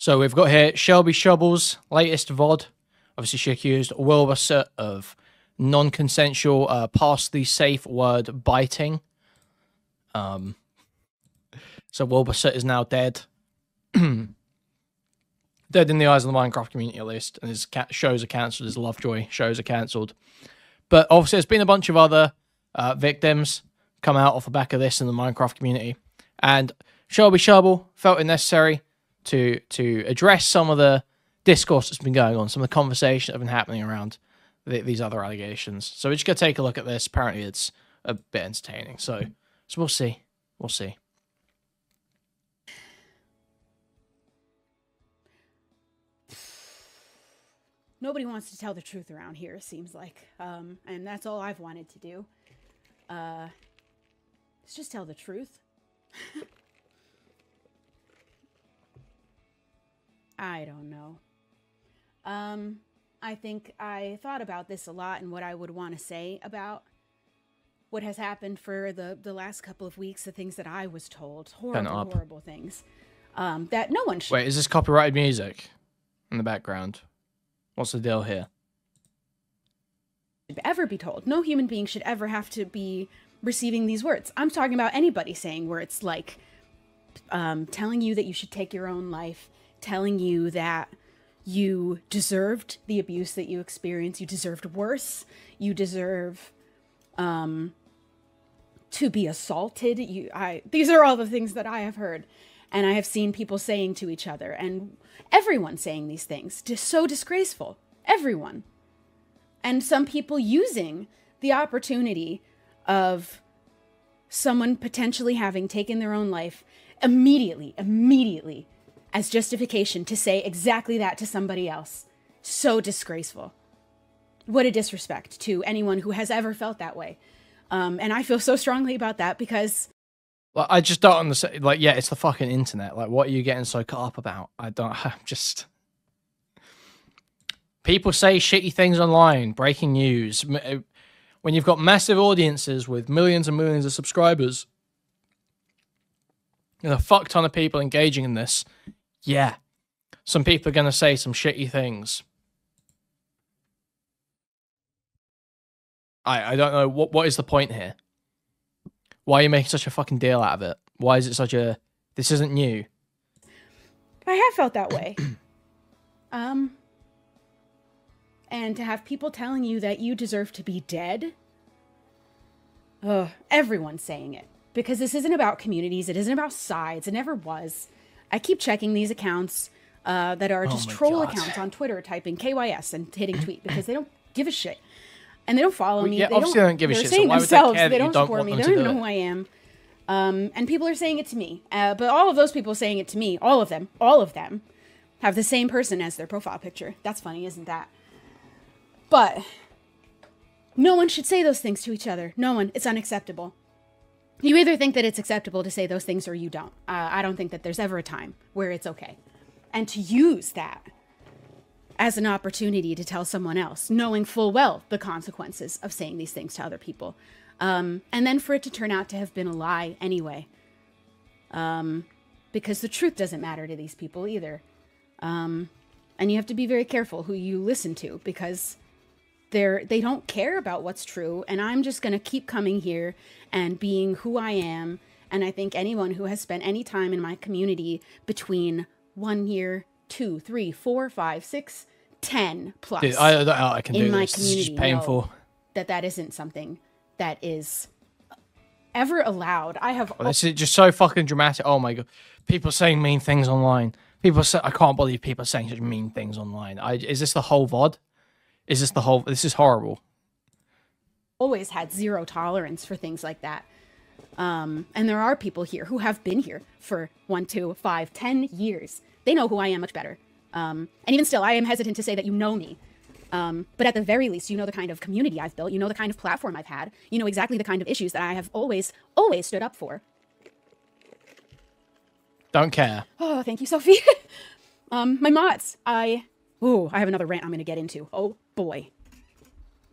So we've got here Shelby Shubble's latest VOD. Obviously, she accused Wilbur Soot of non-consensual, past the safe word biting. So Wilbur Soot is now dead. Dead in the eyes of the Minecraft community, at least. And his shows are cancelled. His Lovejoy shows are cancelled. But obviously, there's been a bunch of other victims come out off the back of this in the Minecraft community. And Shelby Shubble felt it necessary to address some of the discourse that's been going on, some of the conversations that have been happening around these other allegations. So we're just going to take a look at this. Apparently, it's a bit entertaining. So we'll see. We'll see. Nobody wants to tell the truth around here, it seems like. And that's all I've wanted to do. Let's just tell the truth. I don't know. I think I thought about this a lot and what I would want to say about what has happened for the last couple of weeks, the things that I was told. Horrible things. That no one should... Wait, is this copyrighted music in the background? What's the deal here? Ever be told. No human being should ever have to be receiving these words. I'm talking about anybody saying words like telling you that you should take your own life, telling you that you deserved the abuse that you experienced, you deserved worse, you deserve to be assaulted. These are all the things that I have heard. And I have seen people saying to each other, and everyone saying these things, just so disgraceful. Everyone. And some people using the opportunity of someone potentially having taken their own life immediately, as justification to say exactly that to somebody else. So disgraceful. What a disrespect to anyone who has ever felt that way. And I feel so strongly about that because... Like, I just don't understand. Like, yeah, it's the fucking internet. Like, what are you getting so caught up about? I'm just... People say shitty things online, breaking news. When you've got massive audiences with millions and millions of subscribers, and a fuck ton of people engaging in this, yeah, some people are going to say some shitty things. I don't know. What is the point here? Why are you making such a fucking deal out of it? Why is it such a... This isn't new. I have felt that way. And to have people telling you that you deserve to be dead. Everyone's saying it. Because this isn't about communities. It isn't about sides. It never was. I keep checking these accounts that are just troll accounts on Twitter, typing KYS and hitting tweet because they don't give a shit. And they don't follow me. Yeah, they obviously don't give a shit. Saying so why themselves, would they care they that don't you support me. They don't know who I am. And people are saying it to me. But all of those people saying it to me, all of them, have the same person as their profile picture. That's funny, isn't that? But no one should say those things to each other. No one. It's unacceptable. You either think that it's acceptable to say those things or you don't. I don't think that there's ever a time where it's okay. And to use that as an opportunity to tell someone else, knowing full well the consequences of saying these things to other people. And then for it to turn out to have been a lie anyway. Because the truth doesn't matter to these people either. And you have to be very careful who you listen to because they don't care about what's true. And I'm just going to keep coming here and being who I am. And I think anyone who has spent any time in my community between 1 year, 2, 3, 4, 5, 6, 10 plus. Dude, I don't know how I can do in my this. community, it's just painful. That isn't something that is ever allowed. I have. Well, this is just so fucking dramatic. Oh my god, people saying mean things online. People say, I can't believe people are saying such mean things online. Is this the whole VOD? Is this the whole? This is horrible. Always had zero tolerance for things like that. And there are people here who have been here for 1, 2, 5, 10 years. They know who I am much better. And even still, I am hesitant to say that you know me. But at the very least, you know the kind of community I've built. You know the kind of platform I've had. You know exactly the kind of issues that I have always stood up for. Don't care. Oh, thank you, Sophie. My mods. I have another rant I'm going to get into. Oh, boy.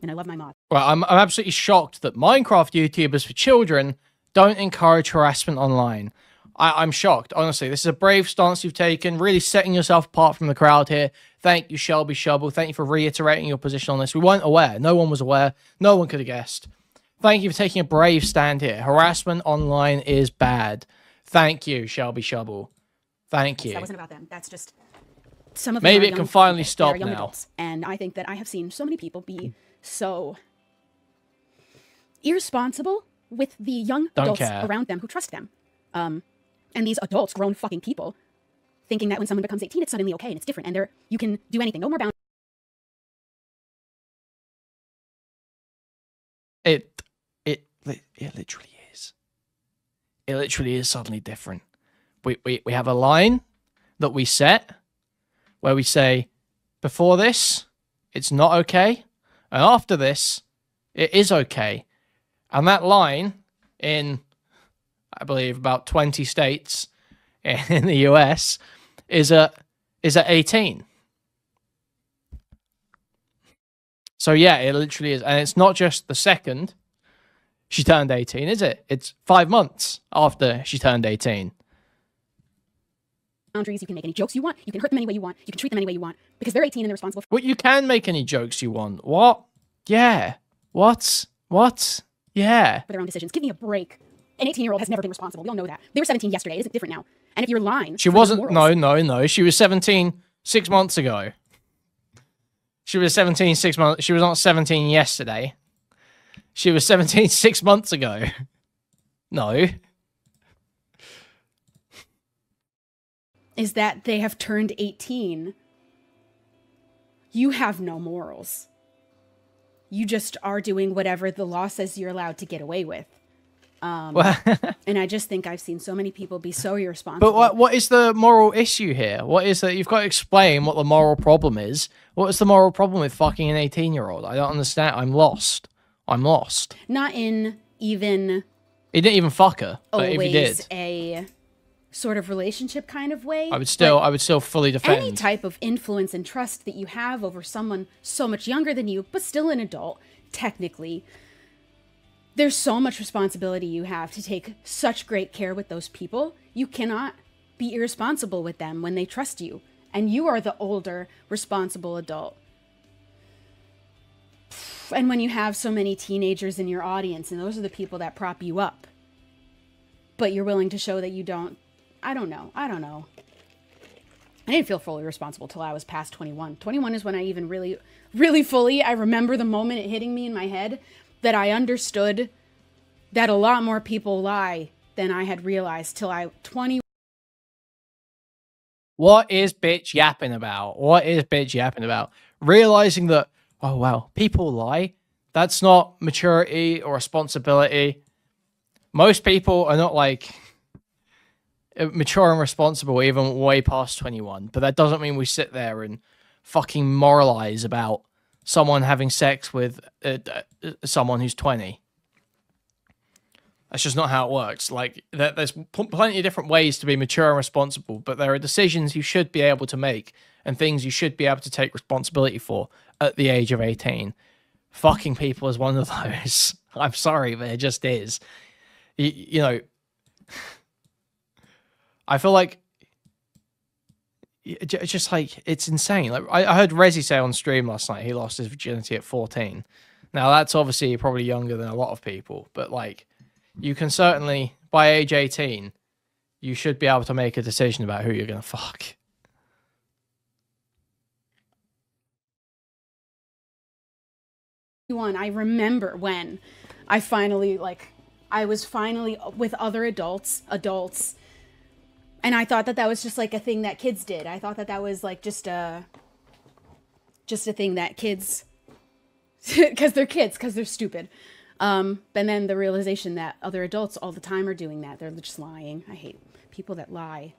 And I love my mods. Well, I'm absolutely shocked that Minecraft YouTubers for children don't encourage harassment online. I'm shocked. Honestly, this is a brave stance you've taken, really setting yourself apart from the crowd here. Thank you, Shelby Shubble. Thank you for reiterating your position on this. We weren't aware. No one was aware. No one could have guessed. Thank you for taking a brave stand here. Harassment online is bad. Thank you, Shelby Shubble. Thank you. That wasn't about them. That's just some of them. Maybe it can finally stop now. Adults. And I think that I have seen so many people be so irresponsible with the young adults around them who trust them. And these adults, grown fucking people, thinking that when someone becomes 18, it's suddenly okay and it's different and you can do anything. No more boundaries. It literally is. It literally is suddenly different. We have a line that we set where we say, before this, it's not okay. And after this, it is okay. And that line in, I believe, about 20 states in the US is at 18. So yeah, it literally is. And it's not just the second she turned 18, is it? It's 5 months after she turned 18. Boundaries, you can make any jokes you want, you can hurt them any way you want, you can treat them any way you want, because they're 18 and they're responsible for— Well, you can make any jokes you want. What? Yeah. What? Yeah. For their own decisions. Give me a break. An 18-year-old has never been responsible. We all know that. They were 17 yesterday. It isn't different now. And if you're lying— She wasn't— No. She was 17 6 months ago. She was 17 6 months— She was not 17 yesterday. She was 17 6 months ago. No. Is that they have turned 18. You have no morals. You just are doing whatever the law says you're allowed to get away with. And I just think I've seen so many people be so irresponsible. But what is the moral issue here? What is that? You've got to explain what the moral problem is. What is the moral problem with fucking an 18-year-old? I don't understand. I'm lost. Not in even— He didn't even fuck her. But if he did, a sort of relationship kind of way. I would still fully defend any type of influence and trust that you have over someone so much younger than you, but still an adult, technically. There's so much responsibility you have to take such great care with those people. You cannot be irresponsible with them when they trust you. And you are the older, responsible adult. And when you have so many teenagers in your audience, and those are the people that prop you up, but you're willing to show that you don't— I don't know. I didn't feel fully responsible till I was past 21. 21 is when I even really, really fully— I remember the moment it hitting me in my head that I understood that a lot more people lie than I had realized till I— 20. What is bitch yapping about? Realizing that, oh wow, people lie. That's not maturity or responsibility. Most people are not like mature and responsible even way past 21. But that doesn't mean we sit there and fucking moralize about someone having sex with someone who's 20. That's just not how it works. Like, there's plenty of different ways to be mature and responsible, but there are decisions you should be able to make and things you should be able to take responsibility for at the age of 18. Fucking people is one of those. I'm sorry, but it just is. You know, I feel like it's just like, it's insane. Like, I heard Rezi say on stream last night he lost his virginity at 14. Now, that's obviously probably younger than a lot of people, but like, you can certainly, by age 18, you should be able to make a decision about who you're going to fuck. I remember when I finally, I was finally with other adults, and I thought that was just like a thing that kids did. I thought that was like just a thing that kids, because they're stupid. And then the realization that other adults all the time are doing that. They're just lying. I hate people that lie.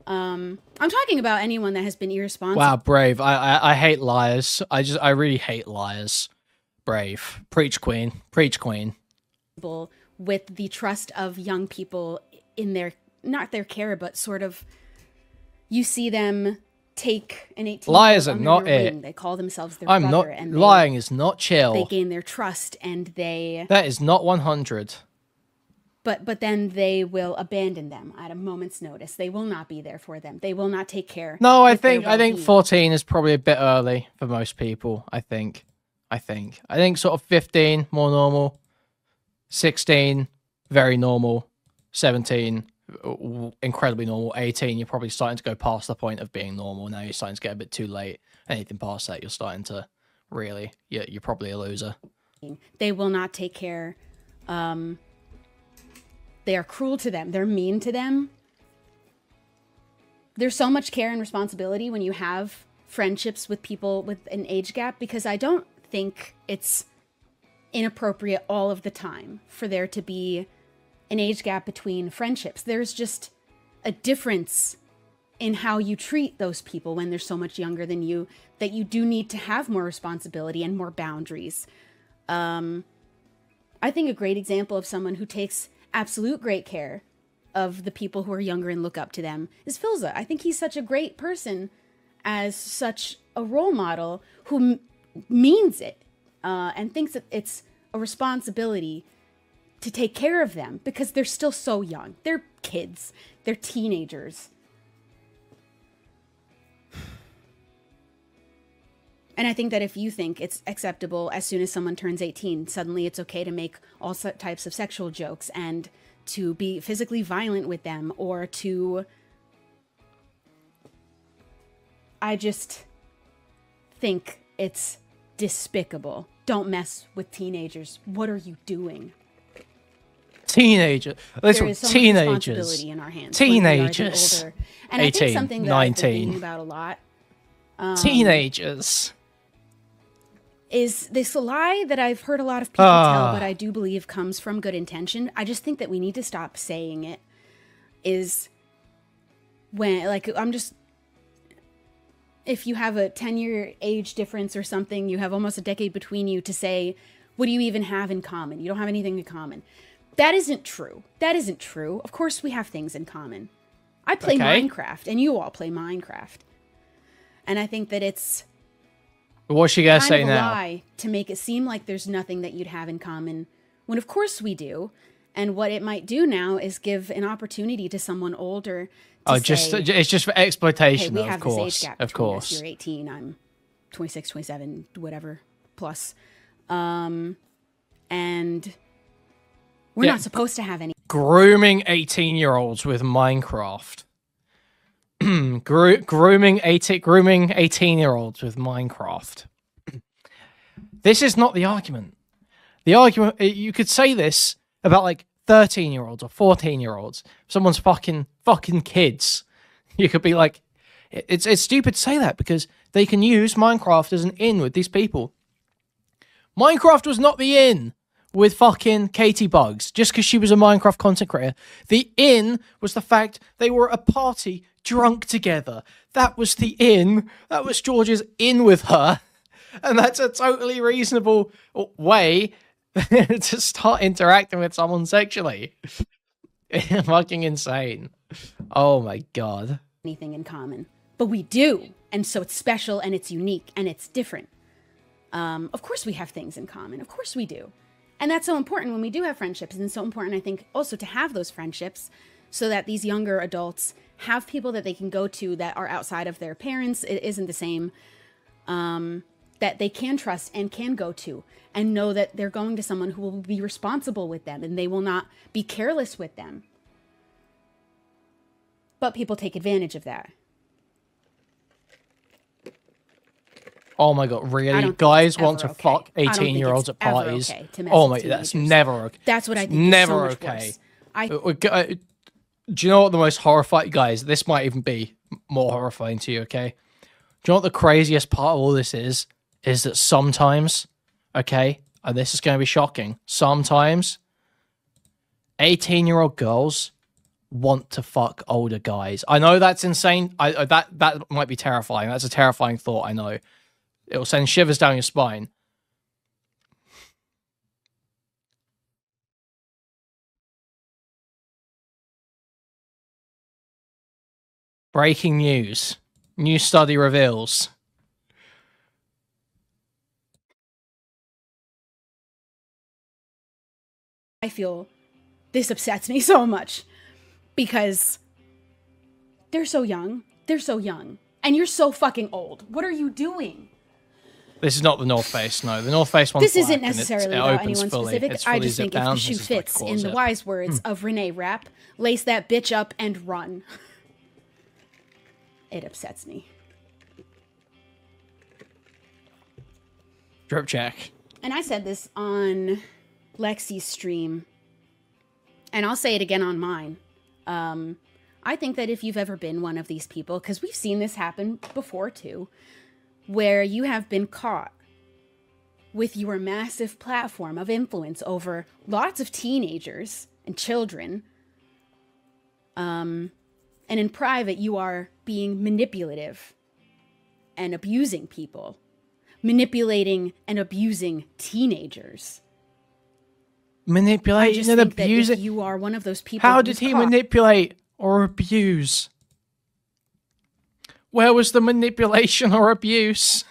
I'm talking about anyone that has been irresponsible. Wow, brave. I hate liars. I really hate liars. Brave. Preach, queen. Preach, queen. With the trust of young people in their, not their care, but sort of, you see them take an 18-year-old liars are not it. Wing. They call themselves their brother. Not, and lying is not chill. They gain their trust and they... That is not 100. but then they will abandon them at a moment's notice. They will not be there for them. They will not take care. No, I think 14 is probably a bit early for most people. I think sort of 15 more normal, 16 very normal, 17 incredibly normal, 18 you're probably starting to go past the point of being normal. Now you're starting to get a bit too late. Anything past that, you're starting to really, you're probably a loser. They will not take care. They are cruel to them. They're mean to them. There's so much care and responsibility when you have friendships with people with an age gap, because I don't think it's inappropriate all of the time for there to be an age gap between friendships. There's just a difference in how you treat those people when they're so much younger than you, that you do need to have more responsibility and more boundaries. I think a great example of someone who takes absolute great care of the people who are younger and look up to them is Filza. I think he's such a great person as such a role model who means it and thinks that it's a responsibility to take care of them because they're still so young. They're kids. They're teenagers. And I think that if you think it's acceptable as soon as someone turns 18, suddenly it's okay to make all types of sexual jokes and to be physically violent with them, or to... I just think it's despicable. Don't mess with teenagers. What are you doing? Teenagers. There is so much responsibility in our hands. Teenagers. Older. And 18, I think something that 19. I've been thinking about a lot. Teenagers. Is this a lie that I've heard a lot of people tell, but I do believe comes from good intention. I just think that we need to stop saying it. Is when, like, if you have a 10-year age difference or something, you have almost a decade between you, to say, what do you even have in common? You don't have anything in common. That isn't true. That isn't true. Of course we have things in common. I play Minecraft, and you all play Minecraft. And I think that it's... What's she gonna say now? Lie to make it seem like there's nothing that you'd have in common, when of course we do. And what it might do now is give an opportunity to someone older to say, it's just for exploitation, hey, we have of course. This age gap of course. Us. You're 18, I'm 26, 27, whatever, plus. And we're not supposed to have any... Grooming 18-year-olds with Minecraft. grooming 18-year-olds with Minecraft. This is not the argument. The argument, you could say this about like 13-year-olds or 14-year-olds. Someone's fucking kids. You could be like, it's stupid to say that because they can use Minecraft as an in with these people. Minecraft was not the in with fucking Caitibugzz just because she was a Minecraft content creator. The in was the fact they were at a party drunk together. That was the in. That was George's in with her. And that's a totally reasonable way to start interacting with someone sexually. Fucking insane. Oh my god. Anything in common. But we do. And so it's special and it's unique and it's different. Of course we have things in common. Of course we do. And that's so important when we do have friendships. And it's so important, I think, also to have those friendships so that these younger adults have people that they can go to that are outside of their parents. It isn't the same. That they can trust and can go to and know that they're going to someone who will be responsible with them and they will not be careless with them. But people take advantage of that. Oh my god, really? Guys want to fuck 18-year-olds at parties? Oh my, that's never okay. That's what I think never is so much okay. Worse. Do you know what the most horrifying... Guys, this might even be more horrifying to you, okay? Do you know what the craziest part of all this is? Is that sometimes, okay, and this is going to be shocking, sometimes 18-year-old girls want to fuck older guys. I know that's insane. That might be terrifying. That's a terrifying thought, I know. It'll send shivers down your spine. Breaking news. New study reveals. I feel This upsets me so much because they're so young. They're so young. And you're so fucking old. What are you doing? This is not the North Face, no. The North Face one's This isn't black, necessarily it about opens anyone fully. specific. It's I fully just think zipped if down. the shoe This is like fits, a in the zip. wise words of Renee Rapp, lace that bitch up and run. It upsets me. Drip check. And I said this on Lexi's stream, and I'll say it again on mine. I think that if you've ever been one of these people, because we've seen this happen before too, where you have been caught with your massive platform of influence over lots of teenagers and children, and in private you are being manipulative and abusing people. Manipulating and abusing teenagers. Manipulating and think abusing? that if you are one of those people. How did he manipulate or abuse? Where was the manipulation or abuse?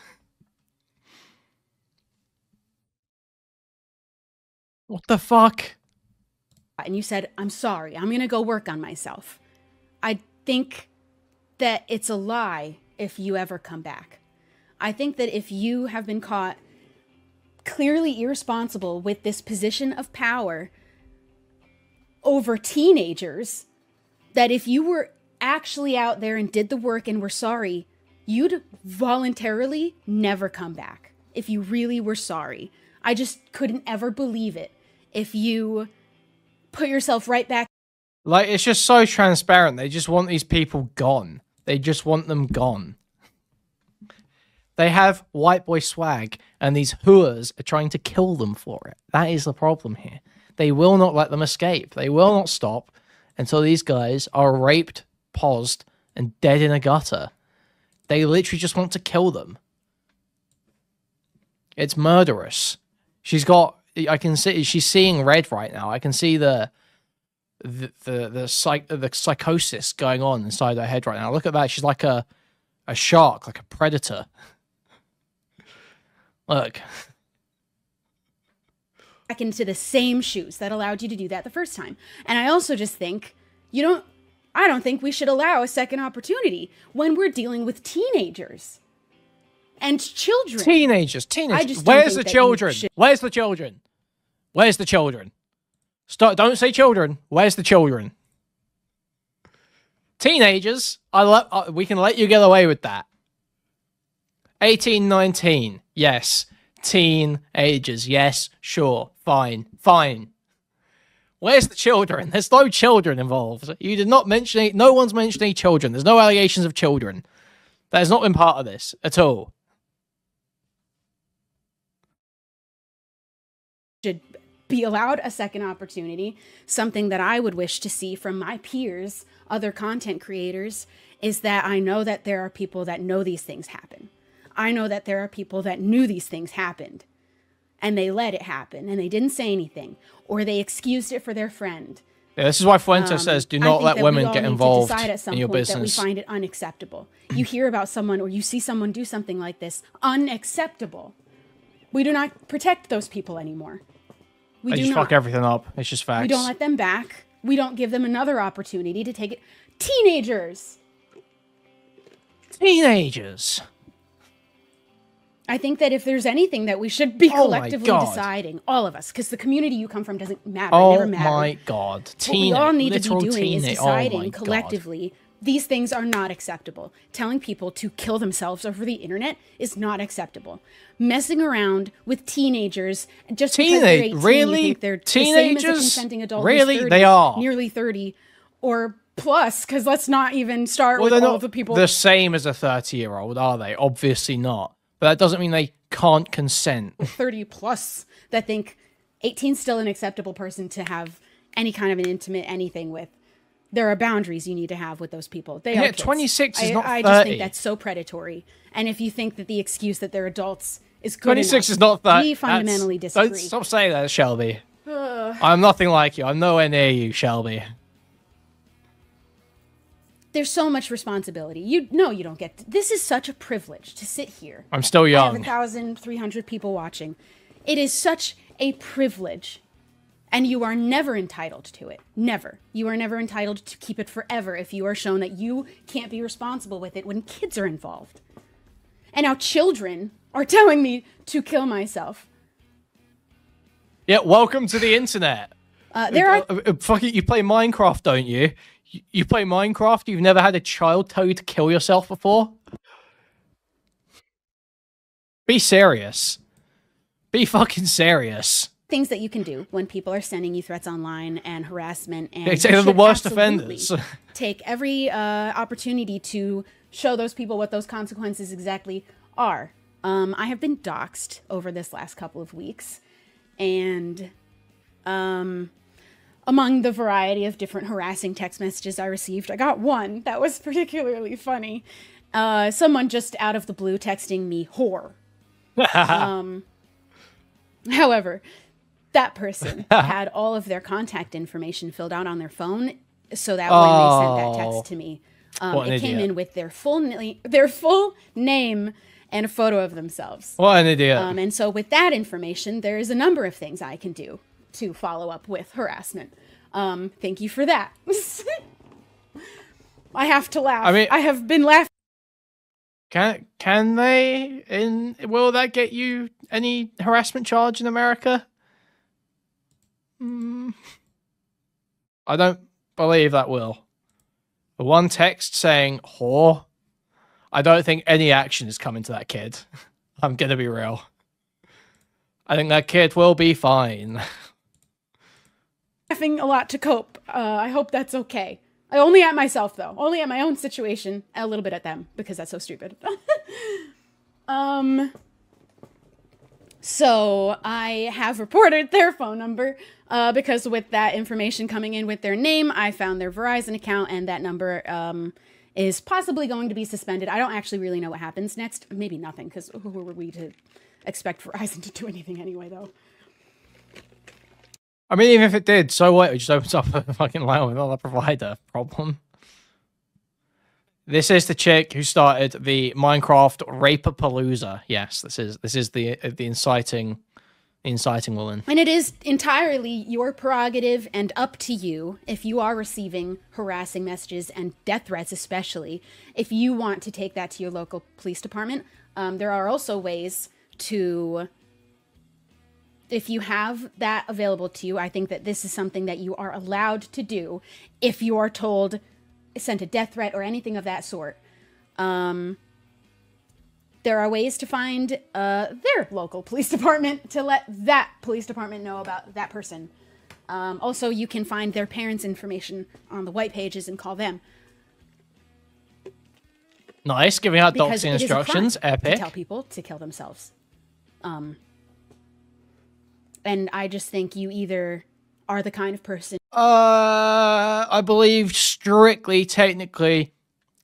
What the fuck? And you said, I'm sorry, I'm going to go work on myself. I think that it's a lie if you ever come back. I think that if you have been caught clearly irresponsible with this position of power over teenagers, that if you were actually out there and did the work and were sorry, you'd voluntarily never come back. If you really were sorry. I just couldn't ever believe it. If you put yourself right back. Like, it's just so transparent. They just want these people gone. They just want them gone. They have white boy swag, and these hooers are trying to kill them for it. That is the problem here. They will not let them escape. They will not stop until these guys are raped, posed, and dead in a gutter. They literally just want to kill them. It's murderous. She's got... I can see... She's seeing red right now. I can see the psychosis going on inside her head right now. Look at that. She's like a shark, like a predator. Look. Back into the same shoes that allowed you to do that the first time. And I also just think I don't think we should allow a second opportunity when we're dealing with teenagers and children. Teenagers. Where's the children? Where's the children? Where's the children? Stop! Don't say children. Where's the children? Teenagers. We can let you get away with that. 18, 19. Yes. Teenagers. Yes. Sure. Fine. Fine. Where's the children? There's no children involved. You did not mention it. No one's mentioned any children. There's no allegations of children. That has not been part of this at all. Should be allowed a second opportunity. Something that I would wish to see from my peers, other content creators, is that I know that there are people that know these things happen. I know that there are people that knew these things happened and they let it happen and they didn't say anything, or they excused it for their friend. Yeah, this is why Fuente says, do not let women get involved in your business. That we find it unacceptable. You hear about someone or you see someone do something like this, unacceptable. We do not protect those people anymore. They just fuck everything up. It's just facts. We don't let them back. We don't give them another opportunity to take it. Teenagers! Teenagers! I think that if there's anything that we should be collectively deciding, all of us, because the community you come from doesn't matter. Oh, it never mattered. My God. What we all need to be doing is deciding collectively, these things are not acceptable. Telling people to kill themselves over the internet is not acceptable. Messing around with teenagers just because they're 18, really? You think they're teenagers? The same as a consenting adult really? who's 30, they are. Nearly 30, or plus, because let's not even start with all of the people. The same as a 30-year-old, are they? Obviously not. But that doesn't mean they can't consent. 30 plus that think 18 is still an acceptable person to have any kind of an intimate anything with. There are boundaries you need to have with those people. They are kids. 26 is not 30. I just think that's so predatory. And if you think that the excuse that they're adults is good 26 enough, is not that. We fundamentally disagree. Don't stop saying that, Shelby. I'm nothing like you. I'm nowhere near you, Shelby. There's so much responsibility. You don't get this is such a privilege to sit here. I'm still young. I have 1,300 people watching. It is such a privilege And you are never entitled to it. Never. You are never entitled to keep it forever if you are shown that you can't be responsible with it when kids are involved. And now children are telling me to kill myself. Yeah, welcome to the internet. Fucking, you play Minecraft, don't you? You play Minecraft? You've never had a child tell you to kill yourself before? Be serious. Be fucking serious. Things that you can do when people are sending you threats online and harassment, and they're the worst offenders. Take every opportunity to show those people what those consequences exactly are. I have been doxxed over this last couple of weeks, and among the variety of different harassing text messages I received, I got one that was particularly funny. Someone just out of the blue texting me whore. However, that person had all of their contact information filled out on their phone, so that when they sent that text to me, it came in with their full name and a photo of themselves. What an idiot. And so with that information, there is a number of things I can do to follow up with harassment. Thank you for that. I have to laugh. I mean, I have been laughing. Can they? Will that get you any harassment charge in America? I don't believe that will. The one text saying whore, I don't think any action is coming to that kid. I'm gonna be real. I think that kid will be fine. Laughing a lot to cope. I hope that's okay. I only at myself though. Only at my own situation. A little bit at them because that's so stupid. So I have reported their phone number because with that information coming in with their name, I found their Verizon account, and that number is possibly going to be suspended. I don't actually really know what happens next. Maybe nothing, because who were we to expect Verizon to do anything anyway, though? I mean, even if it did, so what? It just opens up a fucking line with another provider problem. This is the chick who started the Minecraft Rape-a-Palooza. Yes, this is the inciting woman. And it is entirely your prerogative and up to you, if you are receiving harassing messages and death threats especially, if you want to take that to your local police department. There are also ways to, if you have that available to you, I think that this is something that you are allowed to do if you are told, sent a death threat or anything of that sort. There are ways to find their local police department to let that police department know about that person. Also, you can find their parents' information on the white pages and call them. Nice, giving out doxing instructions. Epic. To tell people to kill themselves. And I just think you either are the kind of person. I believe strictly, technically,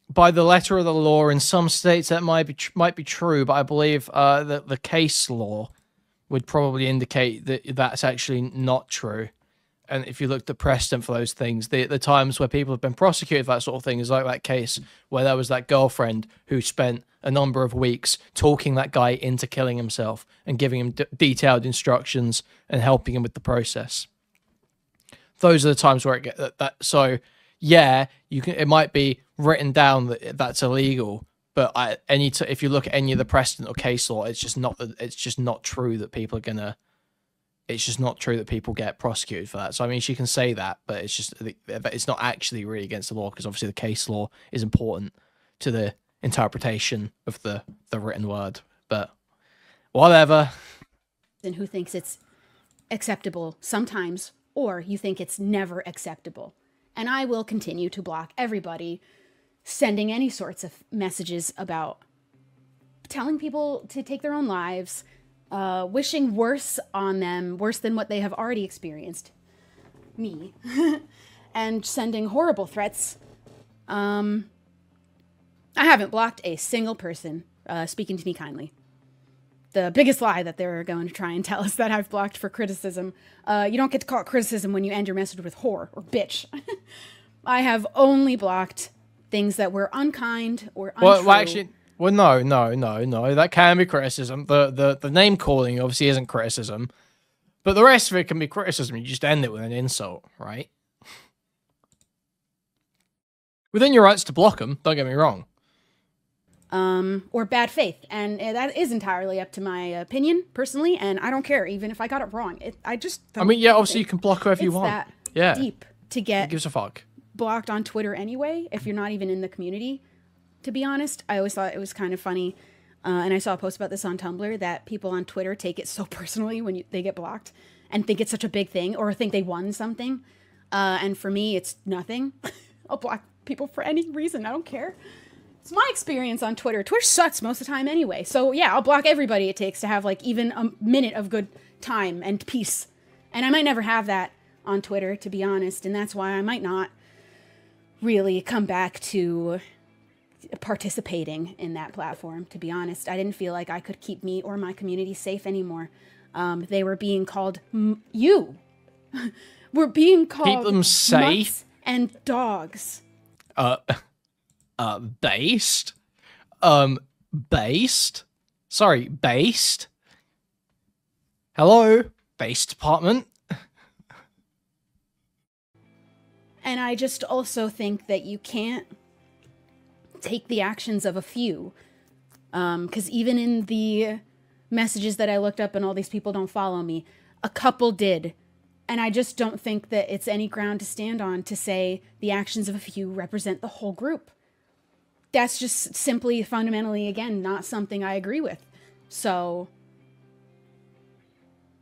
by the letter of the law, in some states that might be true, but I believe that the case law would probably indicate that that's actually not true. And if you look at the precedent for those things, the times where people have been prosecuted for that sort of thing is like that case where there was that girlfriend who spent a number of weeks talking that guy into killing himself and giving him detailed instructions and helping him with the process. Those are the times where it gets that. So yeah, you can. It might be written down that that's illegal, but if you look at any of the precedent or case law, it's just not true that people are gonna. It's just not true that people get prosecuted for that. So I mean, she can say that, but it's not actually really against the law, because obviously the case law is important to the interpretation of the written word. But whatever. And who thinks it's acceptable sometimes, or you think it's never acceptable. And I will continue to block everybody sending any sorts of messages about telling people to take their own lives, wishing worse on them, worse than what they have already experienced. Me. And sending horrible threats. I haven't blocked a single person speaking to me kindly. The biggest lie that they're going to try and tell us that I've blocked for criticism. You don't get to call it criticism when you end your message with whore or bitch. I have only blocked things that were unkind or untrue. No. That can be criticism. The name calling obviously isn't criticism. But the rest of it can be criticism. You just end it with an insult, right? Within your rights to block them, don't get me wrong. Or bad faith. And that is entirely up to my opinion, personally, and I don't care, even if I got it wrong. I mean, yeah, obviously you can block whoever you want. That deep to get Who gives a fuck? Blocked on Twitter anyway, if you're not even in the community, to be honest. I always thought it was kind of funny, and I saw a post about this on Tumblr, that people on Twitter take it so personally when they get blocked and think it's such a big thing, or think they won something. And for me, it's nothing. I'll block people for any reason. I don't care. It's my experience on Twitter. Twitter sucks most of the time anyway. So yeah, I'll block everybody it takes to have like even a minute of good time and peace. And I might never have that on Twitter, to be honest. And that's why I might not really come back to participating in that platform, to be honest. I didn't feel like I could keep me or my community safe anymore. They were being called we're being called keep them safe mutts and dogs. Based? Based? Sorry, based? Hello? Base department? And I just also think that you can't take the actions of a few. Because even in the messages that I looked up and all these people don't follow me, a couple did. And I just don't think that it's any ground to stand on to say the actions of a few represent the whole group. That's just simply, fundamentally, again, not something I agree with. So,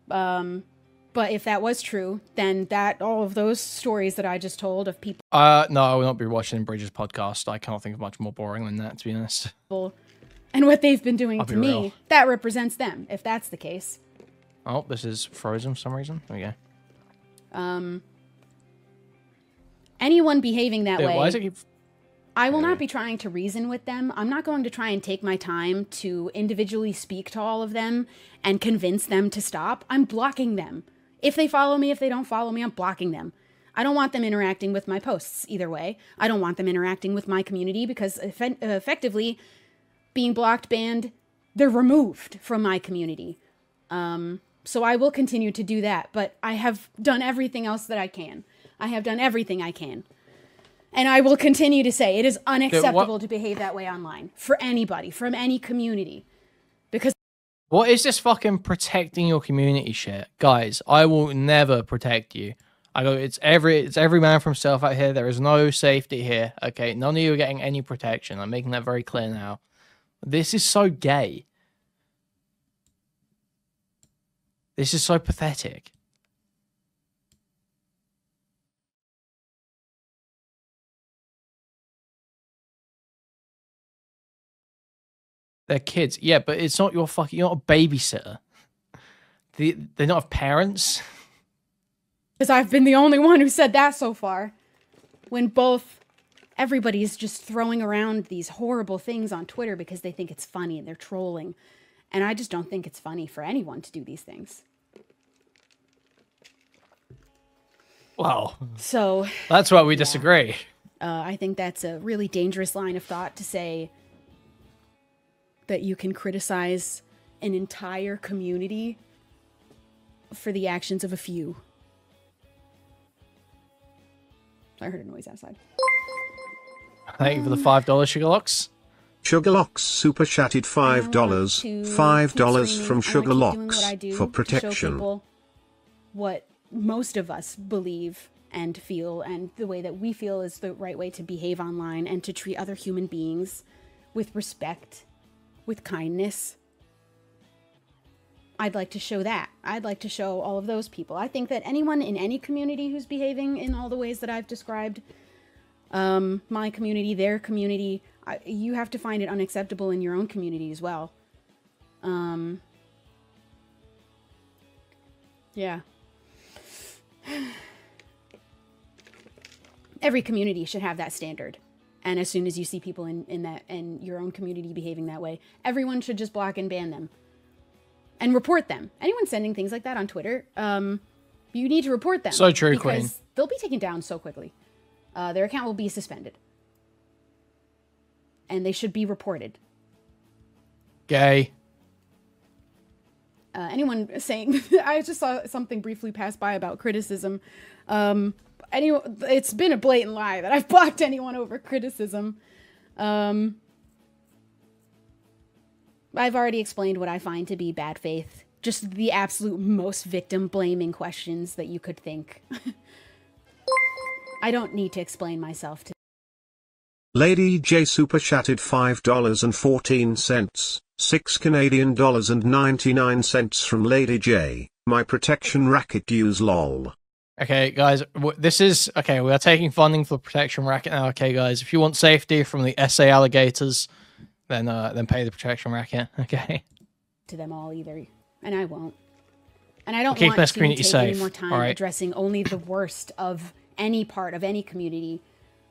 but if that was true, then all of those stories that I just told of people... No, I will not be watching Bridges' podcast. I cannot think of much more boring than that, to be honest. And what they've been doing to me, that represents them, if that's the case. Oh, this is frozen for some reason. There we go. Anyone behaving that way... Why is it... I will not be trying to reason with them. I'm not going to try and take my time to individually speak to all of them and convince them to stop. I'm blocking them. If they follow me, if they don't follow me, I'm blocking them. I don't want them interacting with my posts either way. I don't want them interacting with my community because effectively being blocked, banned, they're removed from my community. So I will continue to do that, but I have done everything else that I can. I have done everything I can. And I will continue to say it is unacceptable to behave that way online for anybody, from any community. Because what is this fucking protecting your community shit? Guys, I will never protect you. I go, it's every man for himself out here. There is no safety here. Okay, none of you are getting any protection. I'm making that very clear now. This is so gay. This is so pathetic. They're kids. Yeah, but it's not your fucking... You're not a babysitter. They don't have parents. Because I've been the only one who said that so far. When everybody's just throwing around these horrible things on Twitter because they think it's funny and they're trolling. And I just don't think it's funny for anyone to do these things. Wow. So... That's why we disagree. I think that's a really dangerous line of thought to say that you can criticize an entire community for the actions of a few. I heard a noise outside. Thank you for the $5 Sugarlocks. Sugarlocks super chatted $5. $5 from Sugarlocks for protection. What most of us believe and feel, and the way that we feel is the right way to behave online and to treat other human beings with respect, with kindness. I'd like to show that. I'd like to show all of those people. I think that anyone in any community who's behaving in all the ways that I've described, my community, their community, you have to find it unacceptable in your own community as well. Yeah. Every community should have that standard. And as soon as you see people in your own community behaving that way, everyone should just block and ban them. And report them. Anyone sending things like that on Twitter, you need to report them. So true, Queen. Because they'll be taken down so quickly. Their account will be suspended. And they should be reported. Gay. anyone saying, I just saw something briefly pass by about criticism. It's been a blatant lie that I've blocked anyone over criticism. I've already explained what I find to be bad faith. Just the absolute most victim-blaming questions that you could think. I don't need to explain myself to. Lady J super chatted $5.14, 6 Canadian dollars and 99 cents from Lady J. My protection racket use lol. Okay, guys, this is okay. We are taking funding for the protection racket now. Okay, guys, if you want safety from the SA alligators, then pay the protection racket. Okay. To them all either, and I won't. And I don't keep want this to community take safe. any more time addressing only the worst of any part of any community.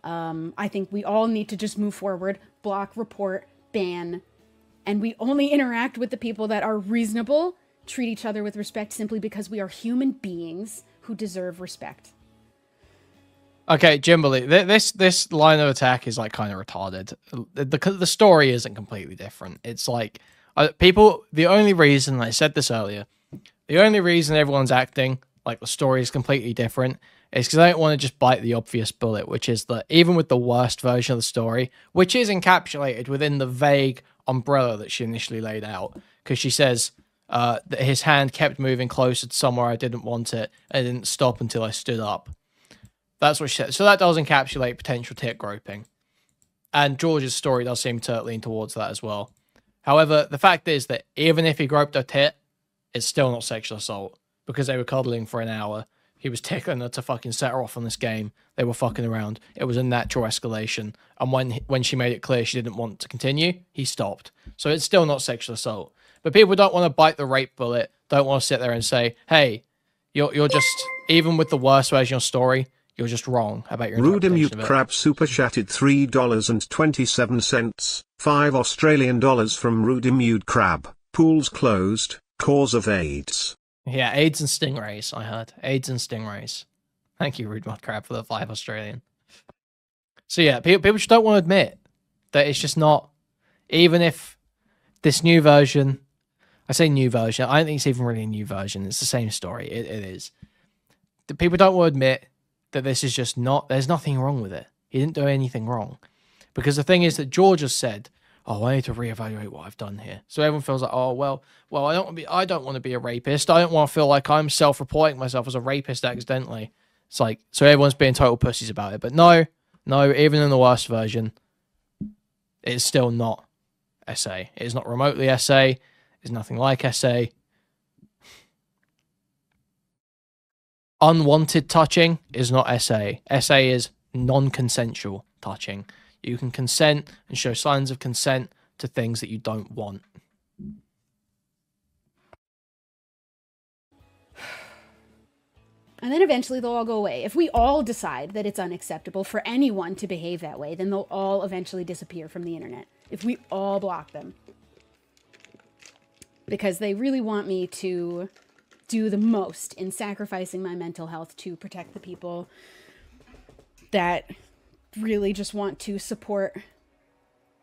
I think we all need to just move forward, block, report, ban, and we only interact with the people that are reasonable, treat each other with respect simply because we are human beings who deserve respect. Okay, Jimberly, this line of attack is like kind of retarded. The story isn't completely different. It's like people. The only reason, I said this earlier, the only reason everyone's acting like the story is completely different is because I don't want to just bite the obvious bullet, which is that even with the worst version of the story, which is encapsulated within the vague umbrella that she initially laid out, because she says that his hand kept moving closer to somewhere I didn't want it, and it didn't stop until I stood up. That's what she said. So that does encapsulate potential tit groping. And George's story does seem to lean towards that as well. However, the fact is that even if he groped her tit, it's still not sexual assault, because they were cuddling for an hour. He was tickling her to fucking set her off on this game. They were fucking around. It was a natural escalation. And when she made it clear she didn't want to continue, he stopped. So it's still not sexual assault. But people don't want to bite the rape bullet, don't want to sit there and say, hey, you're just, even with the worst version of your story, you're just wrong about your interpretation of it. Crab super chatted $3.27, 5 Australian dollars from Rudimute Crab. Pools closed, cause of AIDS. Yeah, AIDS and stingrays, I heard. AIDS and stingrays. Thank you, Rude Mud Crab, for the 5 Australian. So yeah, people just don't want to admit that it's just not, even if this new version, I say new version, I don't think it's even really a new version, it's the same story, it is. The people don't want to admit that this is just not, there's nothing wrong with it. He didn't do anything wrong. Because the thing is that George has said, oh, I need to reevaluate what I've done here. So everyone feels like, oh, well, I don't want to be a rapist. I don't want to feel like I'm self-reporting myself as a rapist accidentally. It's like, so everyone's being total pussies about it. But no, even in the worst version, it's still not SA. It is not remotely SA. It's nothing like SA. Unwanted touching is not SA. SA is non-consensual touching. You can consent and show signs of consent to things that you don't want. And then eventually they'll all go away. If we all decide that it's unacceptable for anyone to behave that way, then they'll all eventually disappear from the internet. If we all block them. Because they really want me to do the most in sacrificing my mental health to protect the people that really just want to support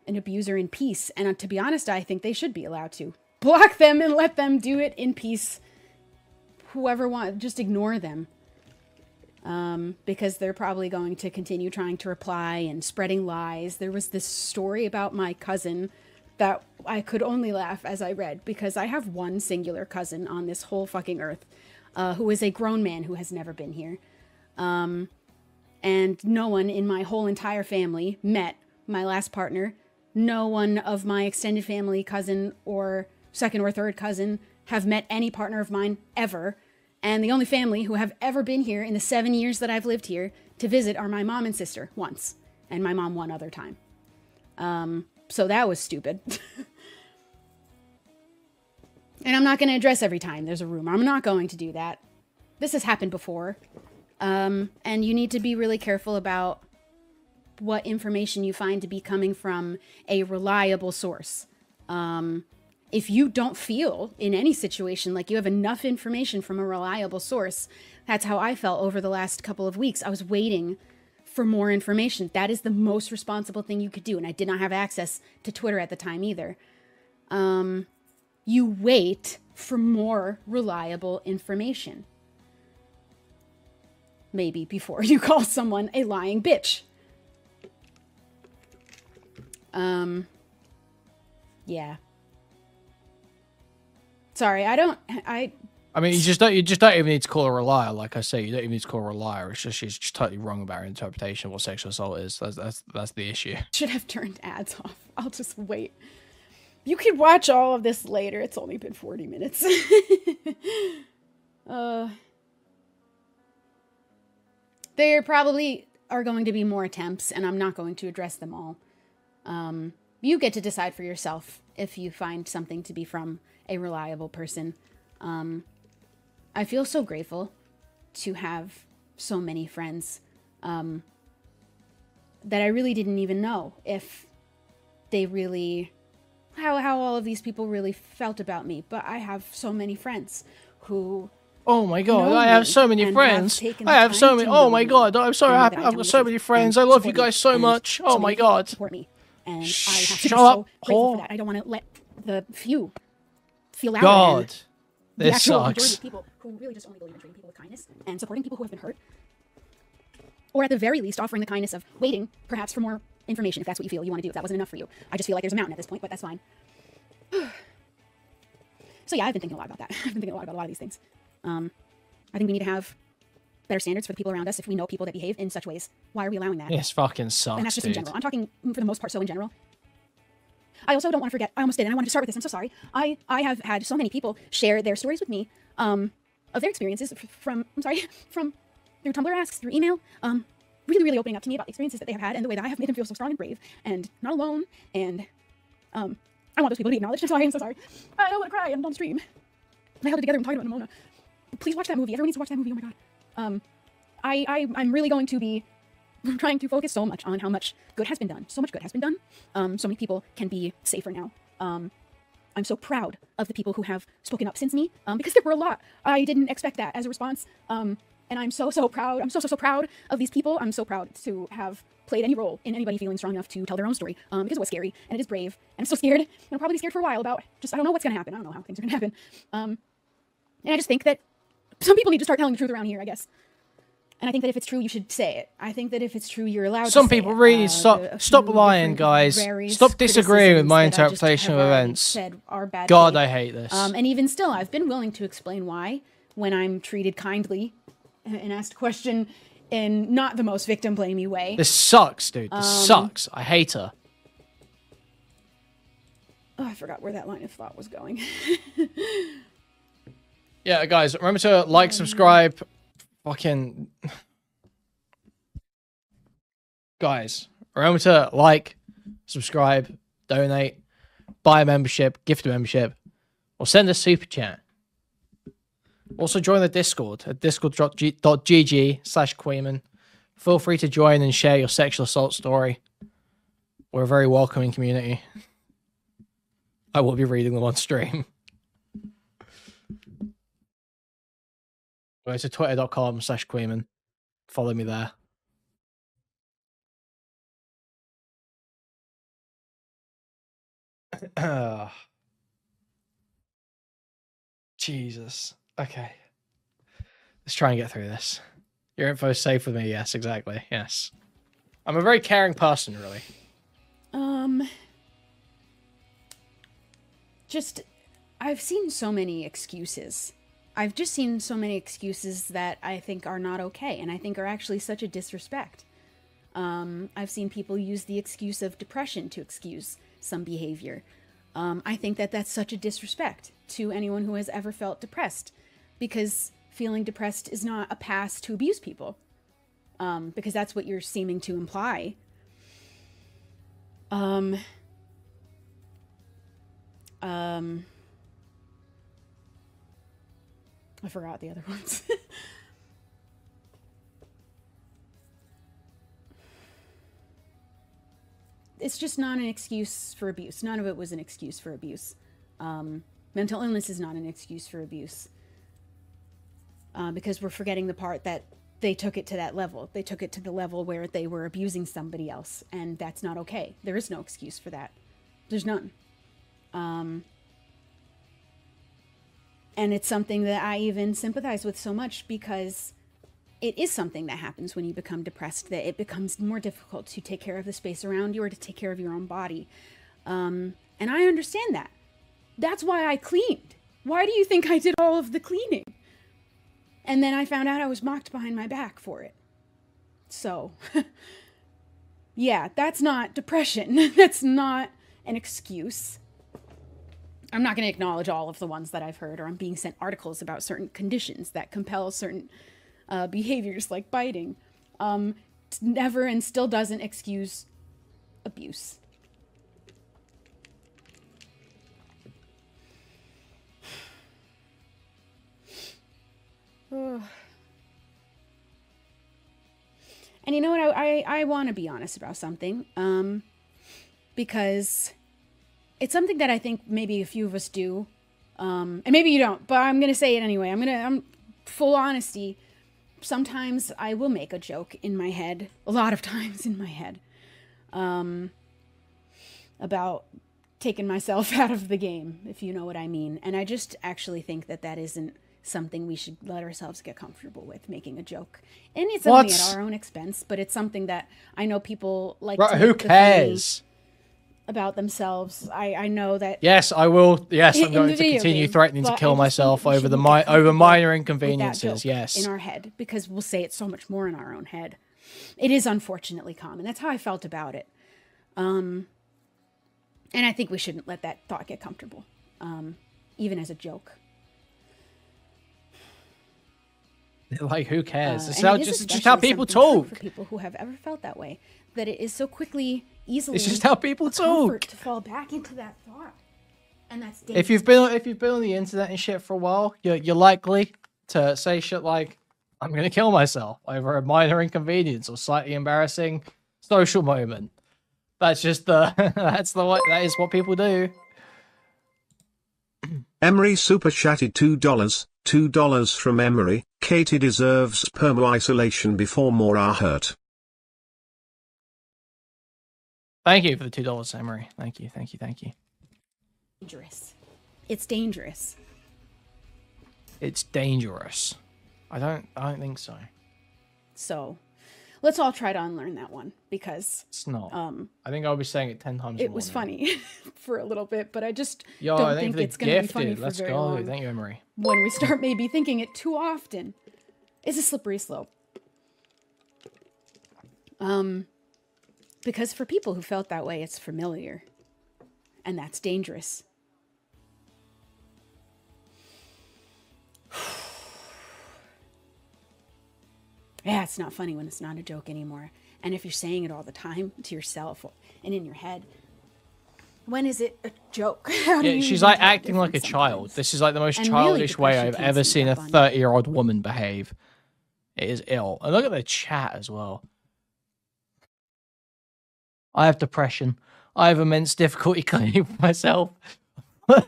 an abuser in peace. And to be honest, I think they should be allowed to block them and let them do it in peace. Whoever wants, just ignore them. Because they're probably going to continue trying to reply and spreading lies. There was this story about my cousin that I could only laugh as I read, because I have one singular cousin on this whole fucking earth, who is a grown man who has never been here. And no one in my whole entire family met my last partner. No one of my extended family, cousin or second or third cousin, have met any partner of mine ever. And the only family who have ever been here in the 7 years that I've lived here to visit are my mom and sister once, and my mom one other time. So that was stupid. And I'm not going to address every time there's a rumor. I'm not going to do that. This has happened before. And you need to be really careful about what information you find to be coming from a reliable source. If you don't feel in any situation like you have enough information from a reliable source, that's how I felt over the last couple of weeks. I was waiting for more information. That is the most responsible thing you could do. And I did not have access to Twitter at the time either. You wait for more reliable information. Maybe before you call someone a lying bitch. Yeah. Sorry, I mean, you just don't even need to call her a liar. Like I say, you don't even need to call her a liar. It's just she's just totally wrong about her interpretation of what sexual assault is. That's the issue. Should have turned ads off. I'll just wait. You can watch all of this later. It's only been 40 minutes. There probably are going to be more attempts, and I'm not going to address them all. You get to decide for yourself if you find something to be from a reliable person. I feel so grateful to have so many friends that I really didn't even know if they really, how all of these people really felt about me. But I have so many friends who... Oh my god, I have so many friends. I have so many. Oh my god, I'm so happy. I've got so many friends. I love you guys so much. Oh my god. Support me. And I have to be so grateful for that. I don't want to let the few feel out. God, the this sucks. Of people who really just only believe in treating people with kindness and supporting people who have been hurt. Or at the very least, offering the kindness of waiting, perhaps, for more information if that's what you feel you want to do, if that wasn't enough for you. I just feel like there's a mountain at this point, but that's fine. So yeah, I've been thinking a lot about that. I've been thinking a lot about a lot of these things. I think we need to have better standards for the people around us. If we know people that behave in such ways, why are we allowing that? Yes, fucking sucks, and that's just dude. in general. I'm talking for the most part so in general. I also don't want to forget, I almost did, and I wanted to start with this, I'm so sorry. I have had so many people share their stories with me, of their experiences from through Tumblr asks, through email, really, really opening up to me about the experiences that they have had and the way that I have made them feel so strong and brave and not alone, and I want those people to be acknowledged. I'm so sorry. I don't want to cry, I'm on stream. I held it together, I'm talking about Nimona. Please watch that movie. Everyone needs to watch that movie. Oh my god. I'm really going to be trying to focus so much on how much good has been done. So much good has been done. So many people can be safer now. I'm so proud of the people who have spoken up since me, because there were a lot. I didn't expect that as a response. And I'm so proud. I'm so proud of these people. I'm so proud to have played any role in anybody feeling strong enough to tell their own story, because it was scary and it is brave and I'm so scared and I'm probably scared for a while about just, I don't know what's going to happen. I don't know how things are going to happen. And I just think that some people need to start telling the truth around here, I guess. And I think that if it's true, you should say it. I think that if it's true, you're allowed to say it. Some people really stop lying, guys. Stop disagreeing with my interpretation of events. God, I hate this. And even still, I've been willing to explain why when I'm treated kindly and asked a question in not the most victim-blamey way. This sucks, dude. This sucks. I hate her. Oh, I forgot where that line of thought was going. Yeah, guys, remember to like, subscribe, fucking... Guys, remember to like, subscribe, donate, buy a membership, gift a membership, or send a super chat. Also join the Discord at discord.gg/Kuihman. Feel free to join and share your sexual assault story. We're a very welcoming community. I will be reading them on stream. Go to twitter.com/Kuihman. Follow me there. Jesus. Okay. Let's try and get through this. Your info is safe with me. Yes, exactly. Yes. I'm a very caring person, really. Just, I've seen so many excuses. I've just seen so many excuses that I think are not okay, and I think are actually such a disrespect. I've seen people use the excuse of depression to excuse some behavior. I think that that's such a disrespect to anyone who has ever felt depressed, because feeling depressed is not a pass to abuse people, because that's what you're seeming to imply. I forgot the other ones. It's just not an excuse for abuse. None of it was an excuse for abuse. Mental illness is not an excuse for abuse. Because we're forgetting the part that they took it to that level. They took it to the level where they were abusing somebody else, and that's not okay. There is no excuse for that. There's none. And it's something that I even sympathize with so much, because it is something that happens when you become depressed, that it becomes more difficult to take care of the space around you or to take care of your own body. And I understand that. That's why I cleaned. Why do you think I did all of the cleaning? And then I found out I was mocked behind my back for it. So, yeah, that's not depression. That's not an excuse. I'm not going to acknowledge all of the ones that I've heard, or I'm being sent articles about certain conditions that compel certain behaviors like biting. Never and still doesn't excuse abuse. And you know what? I want to be honest about something, because it's something that I think maybe a few of us do, and maybe you don't, but I'm going to say it anyway. I'm full honesty. Sometimes I will make a joke in my head, a lot of times in my head, about taking myself out of the game, if you know what I mean. And I just actually think that that isn't something we should let ourselves get comfortable with, making a joke. And it's only at our own expense, but it's something that I know people like to who cares about themselves. I know that. Yes, I will. Yes, I'm going to continue threatening to kill myself over over minor inconveniences. Yes, in our head, because we'll say it so much more in our own head. It is unfortunately common. That's how I felt about it. And I think we shouldn't let that thought get comfortable, even as a joke. Like, who cares? It's just how people talk. For people who have ever felt that way, that it is so quickly, easily. It's just how people talk. To fall back into that thought, and that's dangerous. If you've been on the internet and shit for a while, you're likely to say shit like, "I'm gonna kill myself over a minor inconvenience or slightly embarrassing social moment." That's just that is what people do. Emery super chatted $2 from Emery. Katie deserves perma-isolation before more are hurt. Thank you for the $2, Emery. Thank you. Dangerous. It's dangerous. It's dangerous. I don't think so. So, let's all try to unlearn that one, because it's not. I think I'll be saying it 10 times. It was funny for a little bit, but I just I don't think it's going to be funny for very long. Thank you, Emery. When we start maybe thinking it too often, it's a slippery slope. Because for people who felt that way, it's familiar, and that's dangerous. Yeah, it's not funny when it's not a joke anymore. And if you're saying it all the time to yourself and in your head, when is it a joke? She's like acting like a child. This is like the most childish way I've ever seen a 30-year-old woman behave. It is ill. And look at the chat as well. I have depression. I have immense difficulty cleaning for myself. Well,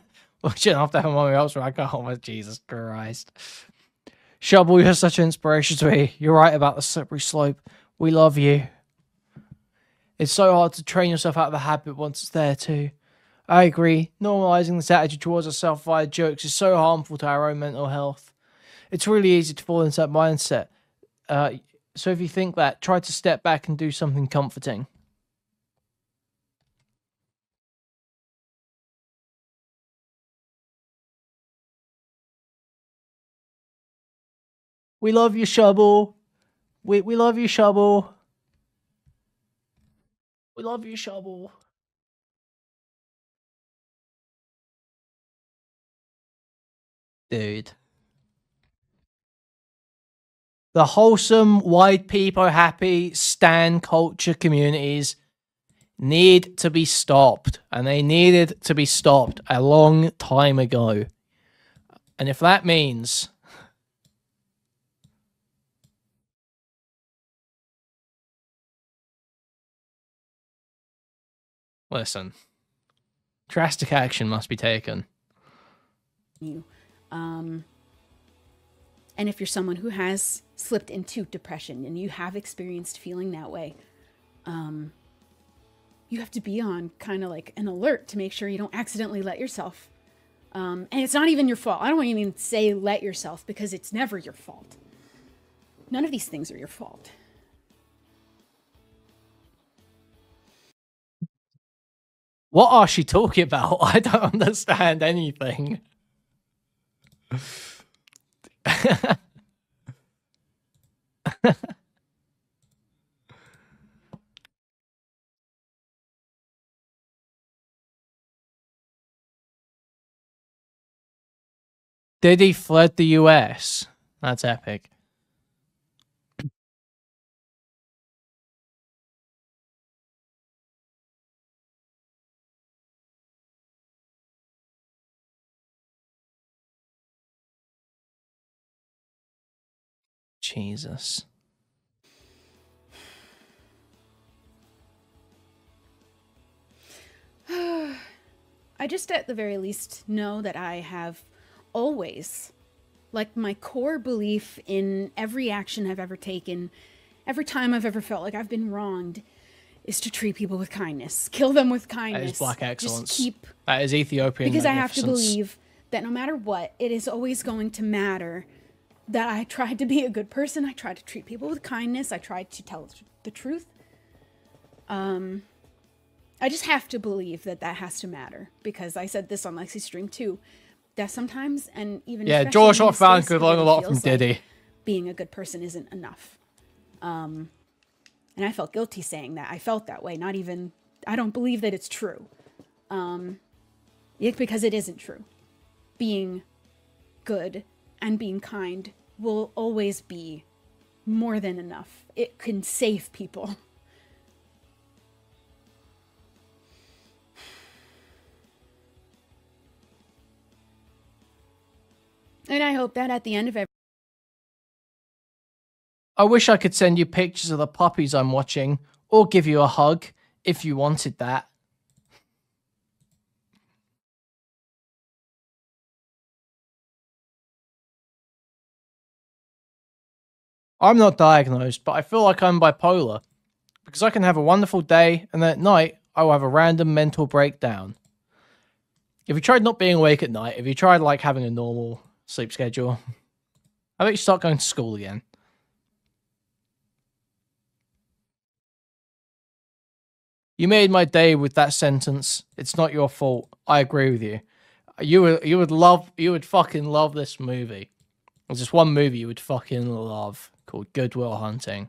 shouldn't have to have mommy else right. Oh my Jesus Christ. Shubble, you're such an inspiration to me. You're right about the slippery slope. We love you. It's so hard to train yourself out of the habit once it's there too. I agree. Normalizing this attitude towards ourselves via jokes is so harmful to our own mental health. It's really easy to fall into that mindset. So if you think that, try to step back and do something comforting. We love you, Shubble. We love you, Shubble. We love you, Shubble. Dude. The wholesome, white people happy stan culture communities need to be stopped. And they needed to be stopped a long time ago. And if that means... Listen, drastic action must be taken. And if you're someone who has slipped into depression and you have experienced feeling that way, you have to be on kind of like an alert to make sure you don't accidentally let yourself And it's not even your fault. I don't even say let yourself, because it's never your fault. None of these things are your fault. What are she talking about? I don't understand anything. Diddy fled the US. That's epic. Jesus. I just at the very least know that I have always, like, my core belief in every action I've ever taken, every time I've ever felt like I've been wronged, is to treat people with kindness. Kill them with kindness. That is black excellence. Just keep... That is Ethiopian Because I have to believe that no matter what, it is always going to matter that I tried to be a good person. I tried to treat people with kindness. I tried to tell the truth. I just have to believe that that has to matter, because I said this on Lexi's stream too, that sometimes, and even GeorgeNotFound could learn a lot from Diddy. Like being a good person isn't enough. And I felt guilty saying that. I felt that way. Not even, I don't believe that it's true. Because it isn't true. Being good and being kind will always be more than enough. It can save people. And I hope that at the end of every... I wish I could send you pictures of the puppies I'm watching, or give you a hug, if you wanted that. I'm not diagnosed, but I feel like I'm bipolar, because I can have a wonderful day, and then at night, I will have a random mental breakdown. If you tried not being awake at night, if you tried like having a normal sleep schedule, I bet you start going to school again. You made my day with that sentence. It's not your fault. I agree with you. You would fucking love this movie. There's just one movie you would fucking love called Good Will Hunting.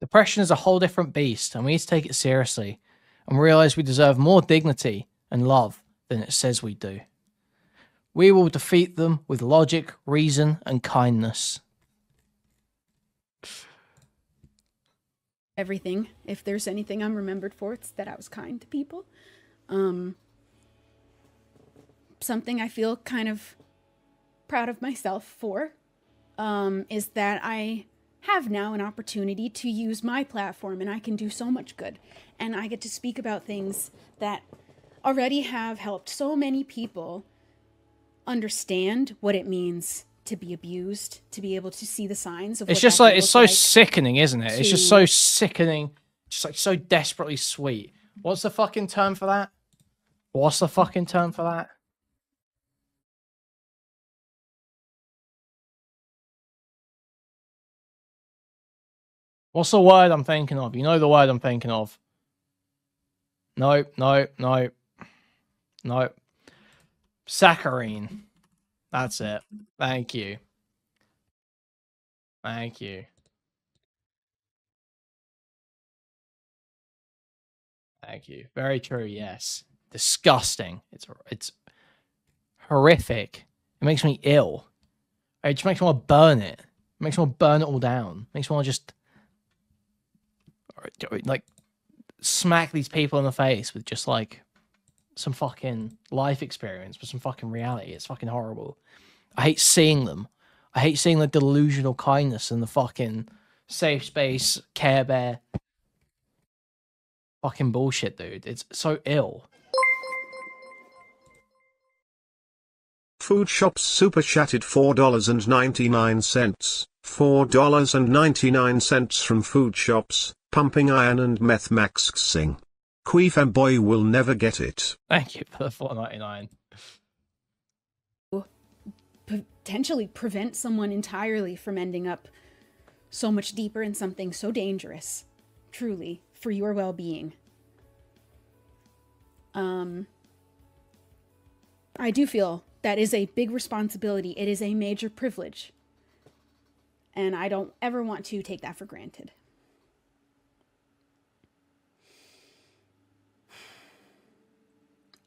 Depression is a whole different beast, and we need to take it seriously and realize we deserve more dignity and love than it says we do. We will defeat them with logic, reason, and kindness. Everything. If there's anything I'm remembered for, it's that I was kind to people. Something I feel kind of proud of myself for is that I have now an opportunity to use my platform, and I can do so much good. And I get to speak about things that already have helped so many people understand what it means to be abused, to be able to see the signs of it's just like, it's so sickening, isn't it? It's just so sickening, just like so desperately sweet. What's the fucking term for that? What's the fucking term for that? What's the word I'm thinking of? You know the word I'm thinking of. No. Saccharine. That's it. Thank you. Thank you. Thank you. Very true, yes. Disgusting. It's horrific. It makes me ill. It just makes me want to burn it. It makes me want to burn it all down. It makes me want to just like smack these people in the face with just like some fucking life experience, with some fucking reality. It's fucking horrible. I hate seeing them. I hate seeing the delusional kindness and the fucking safe space, Care Bear fucking bullshit, dude. It's so ill. Food Shops super chatted $4.99. $4.99 from Food Shops, Pumping Iron and Meth Max Sing. Kuihman boy will never get it. Thank you for the $4.99. Potentially prevent someone entirely from ending up so much deeper in something so dangerous, truly, for your well-being. I do feel that is a big responsibility. It is a major privilege. And I don't ever want to take that for granted.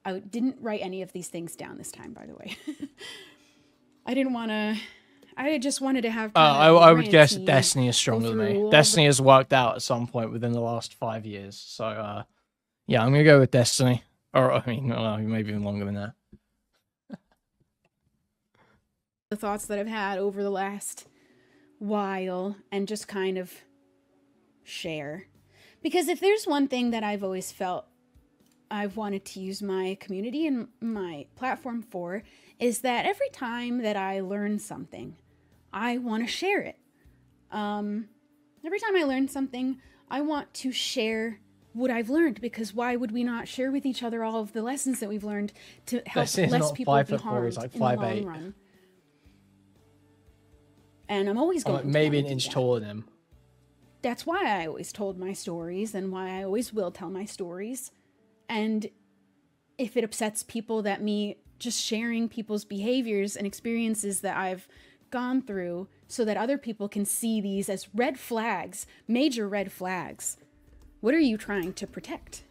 I didn't write any of these things down this time, by the way. I didn't want to... I just wanted to have... I would guess Destiny is stronger than me. Destiny has worked out at some point within the last 5 years. So, yeah, I'm going to go with Destiny. Or, I mean, maybe even longer than that. The thoughts that I've had over the last while and just kind of share. Because if there's one thing that I've always felt I've wanted to use my community and my platform for, is that every time that I learn something, I want to share it. Every time I learn something, I want to share what I've learned, because why would we not share with each other all of the lessons that we've learned to help less people be harmed in the long run? And I'm always going to maybe an inch taller than him. That's why I always told my stories and why I always will tell my stories. And if it upsets people that me just sharing people's behaviors and experiences that I've gone through so that other people can see these as red flags, major red flags, what are you trying to protect?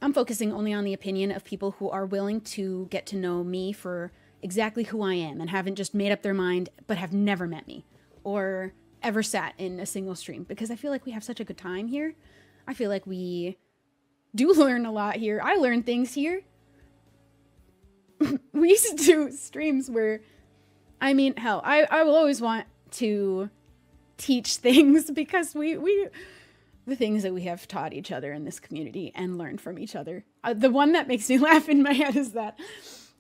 I'm focusing only on the opinion of people who are willing to get to know me for exactly who I am and haven't just made up their mind but have never met me or ever sat in a single stream, because I feel like we have such a good time here. I feel like we do learn a lot here. I learn things here. We used to do streams where, I mean, hell, I will always want to teach things because the things that we have taught each other in this community and learned from each other. The one that makes me laugh in my head is that,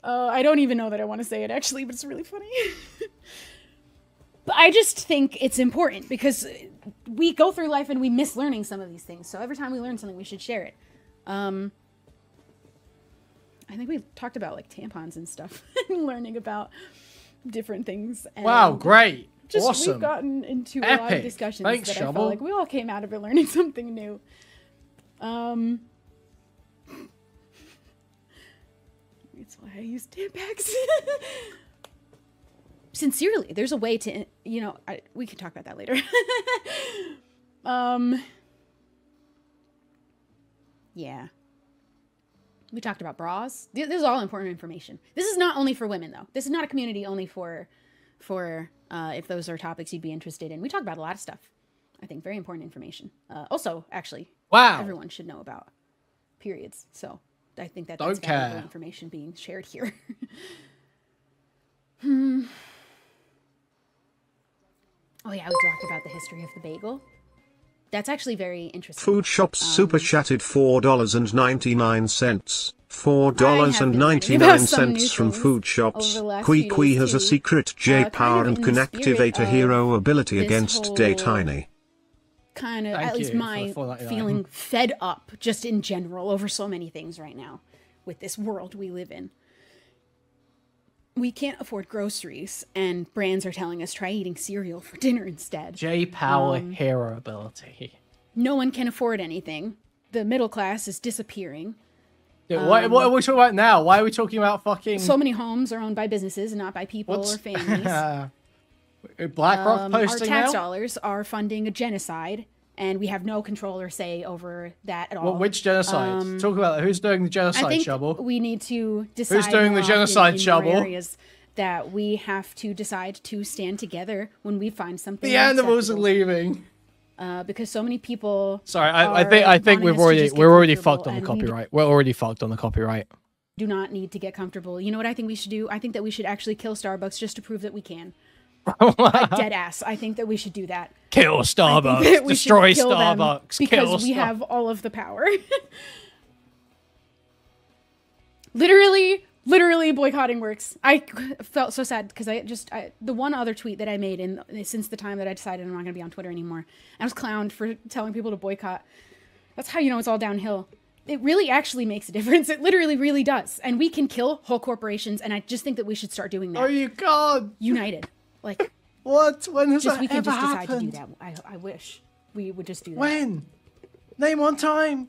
I don't even know that I want to say it actually, but it's really funny. But I just think it's important because we go through life and we miss learning some of these things. So every time we learn something, we should share it. I think we talked about like tampons and stuff and learning about different things. And wow, great. Just, awesome. We've gotten into a Epic. lot of discussions Thanks, that Shubble. I felt like we all came out of it learning something new. That's why I use Tampax. Sincerely, there's a way to, you know, we can talk about that later. Yeah. We talked about bras. This is all important information. This is not only for women, though. This is not a community only for if those are topics you'd be interested in. We talk about a lot of stuff. I think very important information. Also, actually, wow, everyone should know about periods. So I think that Don't that's care. valuable information being shared here. Oh yeah, we talked about the history of the bagel. That's actually very interesting. Food Shops super chatted $4.99. $4.99 from Food Shops. Kui has a secret J power and can activate a hero ability against Day Tiny. Kind of, Thank at least you my for the $4.99. feeling fed up just in general over so many things right now with this world we live in. We can't afford groceries, and brands are telling us try eating cereal for dinner instead. J-Power hero ability. No one can afford anything. The middle class is disappearing. Dude, what are we talking about now? Why are we talking about fucking... So many homes are owned by businesses and not by people or families. BlackRock posting our tax now? dollars are funding a genocide, and we have no control or say over that at all. Well, which genocide? Talk about that. Who's doing the genocide, I think Shubble? we need to decide Who's doing the more genocide, often in more Shubble? areas that we have to decide to stand together when we find something The animals are unacceptable. leaving. Because so many people. Sorry, I think we're already fucked on the and we copyright. We're already fucked on the copyright. do not need to get comfortable. You know what I think we should do? I think that we should actually kill Starbucks just to prove that we can. Dead ass. I think that we should do that. Kill I Starbucks. think that we Destroy should kill them Starbucks. because Kill we have all of the power. Literally, Literally boycotting works. I felt so sad because the one other tweet that I made since the time that I decided I'm not going to be on Twitter anymore, I was clowned for telling people to boycott. That's how you know it's all downhill. It really actually makes a difference. It literally really does. And we can kill whole corporations, and I just think that we should start doing that. Oh, you can't. United. Like, what? When has that we can ever just decide happened? to do that. I wish we would just do that. When? Name one time.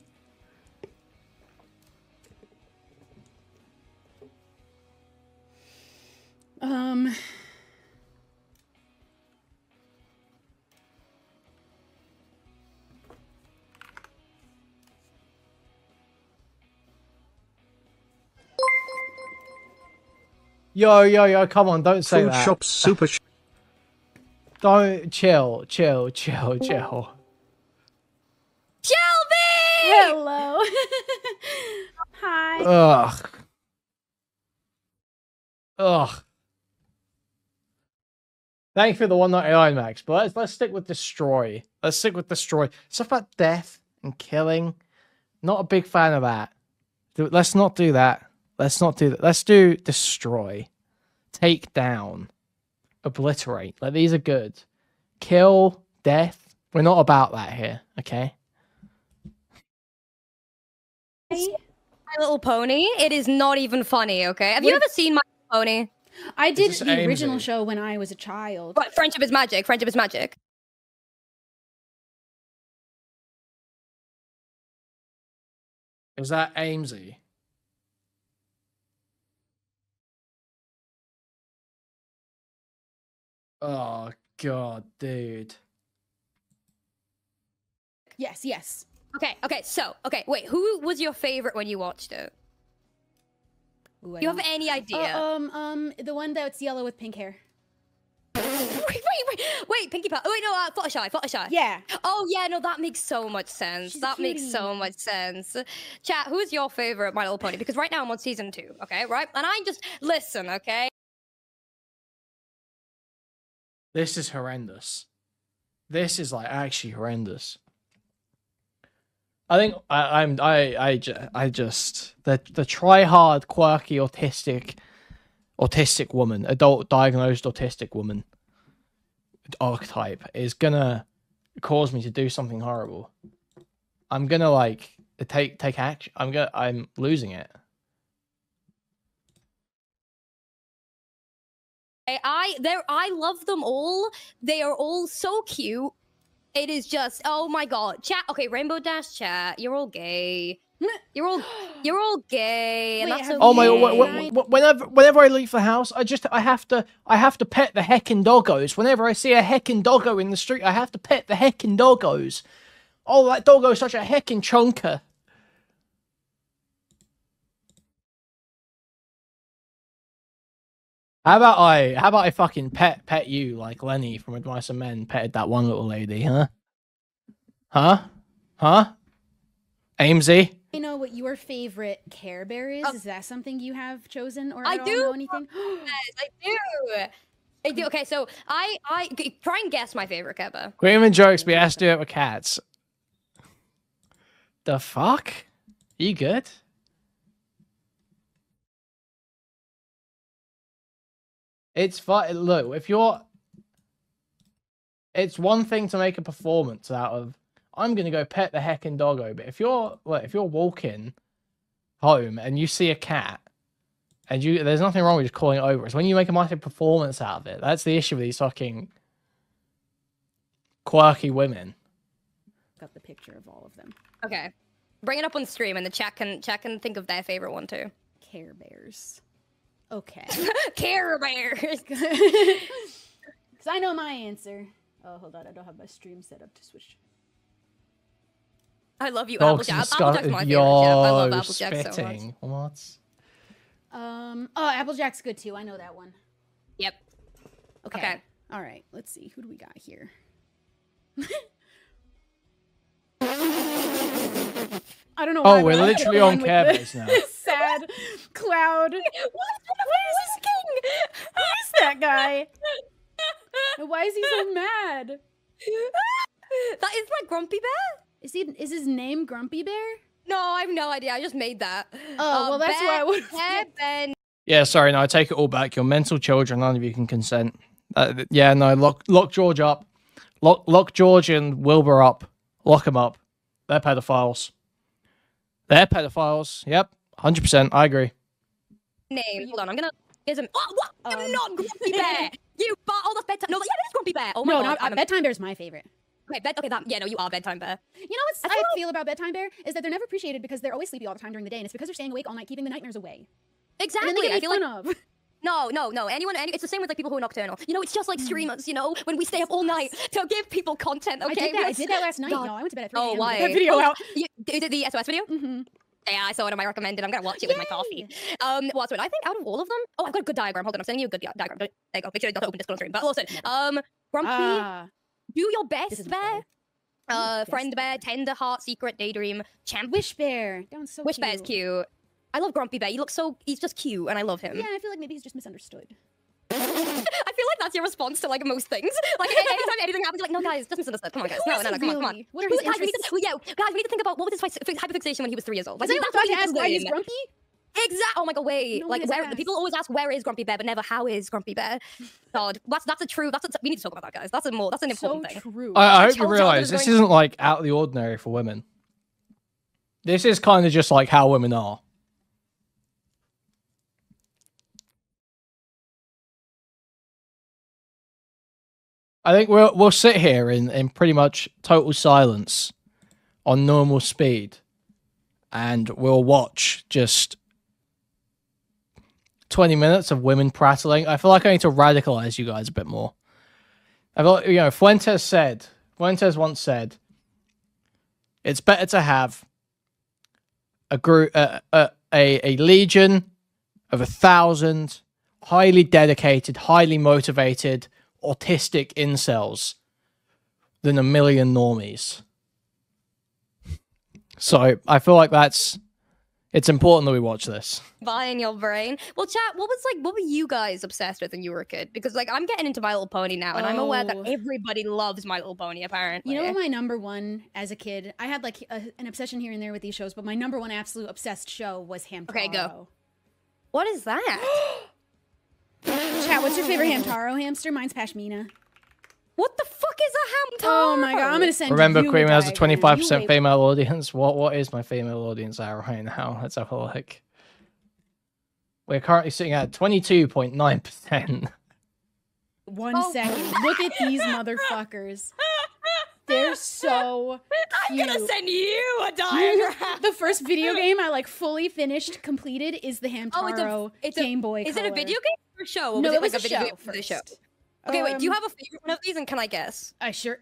Yo, come on, don't say Food that. shops super. Don't chill. Shelby! Hello. Hi. Ugh. Thank you for the 199, Max. But let's stick with destroy. Let's stick with destroy. Stuff about death and killing. Not a big fan of that. Let's not do that. Let's not do that. Let's do destroy. Take down. Obliterate. Like, these are good. Kill. Death. We're not about that here, okay? My Little Pony. It is not even funny, okay? Have you ever seen My Little Pony? I did the original show when I was a child. But Friendship is Magic. Friendship is Magic. Is that Aimsey? Oh, God, dude. Yes. Okay, wait, who was your favorite when you watched it? Ooh, you have any idea? The one that's yellow with pink hair. Wait, Pinkie Pie. Oh, wait, no, Fluttershy. Yeah. Oh, yeah, no, that makes so much sense. That makes so much sense. Chat, who's your favorite My Little Pony? Because right now I'm on season 2, okay, right? And I just, listen, okay? This is horrendous. This is, like, actually horrendous. I think I just the try-hard, quirky, autistic woman, adult diagnosed autistic woman archetype is gonna cause me to do something horrible. I'm gonna like take action. I'm losing it. I love them all. They are all so cute. It is just, oh my god. Chat, okay, Rainbow Dash chat, you're all gay. You're all gay, and that's okay. Oh my! Whenever I leave the house, I have to pet the heckin' doggos. Whenever I see a heckin' doggo in the street, I have to pet the heckin' doggos. Oh, that doggo's such a heckin' chonker. How about I fucking pet you like Lenny from Advice of Men petted that one little lady, huh? Huh? Aimsey? I know what your favorite Care Bear is. Is that something you have chosen or I at do all know anything? Yes, I do. Okay, so I try and guess my favorite Care Bear. Kuihman jokes, but he has to do it with cats. The fuck? You good? It's fine. Look, it's one thing to make a performance out of, I'm gonna go pet the heckin' doggo, but if you're walking home and you see a cat and there's nothing wrong with just calling it over. It's when you make a massive performance out of it. That's the issue with these fucking quirky women. Got the picture of all of them. Okay, bring it up on stream, and the chat can think of their favorite one too. Care Bears. Okay. Care Bears. Because I know my answer. Oh, hold on. I don't have my stream set up to switch. I love you, Applejack. Applejack's my favorite. Jeff. I love Applejack so much. What? Oh, Applejack's good too. I know that one. Yep. Okay. All right. Let's see. Who do we got here? I don't know why. Oh, we're literally on Care Bears now. Sad cloud. What is this? Who is that guy? Why is he so mad? That is my Grumpy Bear? Is his name Grumpy Bear? No, I have no idea. I just made that. Oh, well, that's why I would have Yeah, sorry, no, I take it all back. You're mental children. None of you can consent. Yeah, no, lock George up. Lock George and Wilbur up. Lock them up. They're pedophiles. They're pedophiles. Yep, 100%. I agree. Name. Hold on, I'm gonna. Here's a. Oh, what? I'm not Grumpy Bear. You but all the bedtime. No, yeah, it is Grumpy Bear. Oh my god. No, Bedtime Bear is my favorite. Okay, yeah, no, you are Bedtime Bear. You know what I feel about Bedtime Bear is that they're never appreciated because they're always sleepy all the time during the day, and it's because they're staying awake all night, keeping the nightmares away. Exactly. And then they I get feel made like. fun of. No. It's the same with like people who are nocturnal. You know, it's just like streamers. You know, when we stay up all night to give people content. Okay, I did that last night. God. No, I went to bed at 3 Oh, a.m. why? That video out. You did the SOS video? Mm-hmm. Yeah, I saw it on my recommended. I'm gonna watch it with my coffee. What's it? I think out of all of them, I've got a good diagram. Hold on, I'm sending you a good diagram. There you go. Make sure you don't open Discord stream. But listen, Grumpy, do your best, Bear. Friend Bear, Tender Heart, Secret, Daydream, Champ. Wish Bear. That one's so Wish cute. Bear's cute. I love Grumpy Bear. He's just cute, and I love him. Yeah, I feel like maybe he's just misunderstood. I feel like that's your response to like most things. Like anytime anything happens, you're like, no, guys, just misunderstood. Come on, guys. No, come on. What are his guys, interests? guys, we need to think about what was his hyperfixation when he was 3 years old. Like, Is anyone about to ask why he's grumpy? Exactly. Oh my god, wait. No like, one has where asked. people always ask where is Grumpy Bear, but never how is Grumpy Bear. God, we need to talk about that, guys. That's an important So thing. true. I hope you Child realize is this going- isn't like out of the ordinary for women. This is kind of just like how women are. I think we'll sit here in pretty much total silence on normal speed, and we'll watch just 20 minutes of women prattling. I feel like I need to radicalize you guys a bit more. I feel like, you know, Fuentes once said, it's better to have a group, a legion of 1,000 highly dedicated, highly motivated, autistic incels than 1 million normies. So I feel like it's important that we watch this. In your brain. Well, chat, what were you guys obsessed with when you were a kid? Because like I'm getting into My Little Pony now, and I'm aware that everybody loves My Little Pony, apparently. You know what my number one as a kid, I had like an obsession here and there with these shows, but my number one absolute obsessed show was Hamtaro. Okay, go. What is that? Chat, what's your favorite Hamtaro hamster? Mine's Pashmina. What the fuck is a Hamtaro? Oh my god, I'm gonna send Remember, you Kuihman has a diagram. 25% female audience. What is my female audience at right now? Let's have a look. We're currently sitting at 22.9%. One second. Look at these motherfuckers. They're so cute. I'm gonna send you a diagram. The first video game I like fully finished, completed is the Hamtaro Game Boy Is Color. it a video game or a show? Or No, was it was like a video show game for the first. show? Okay, wait. Do you have a favorite one of these, and can I guess? I said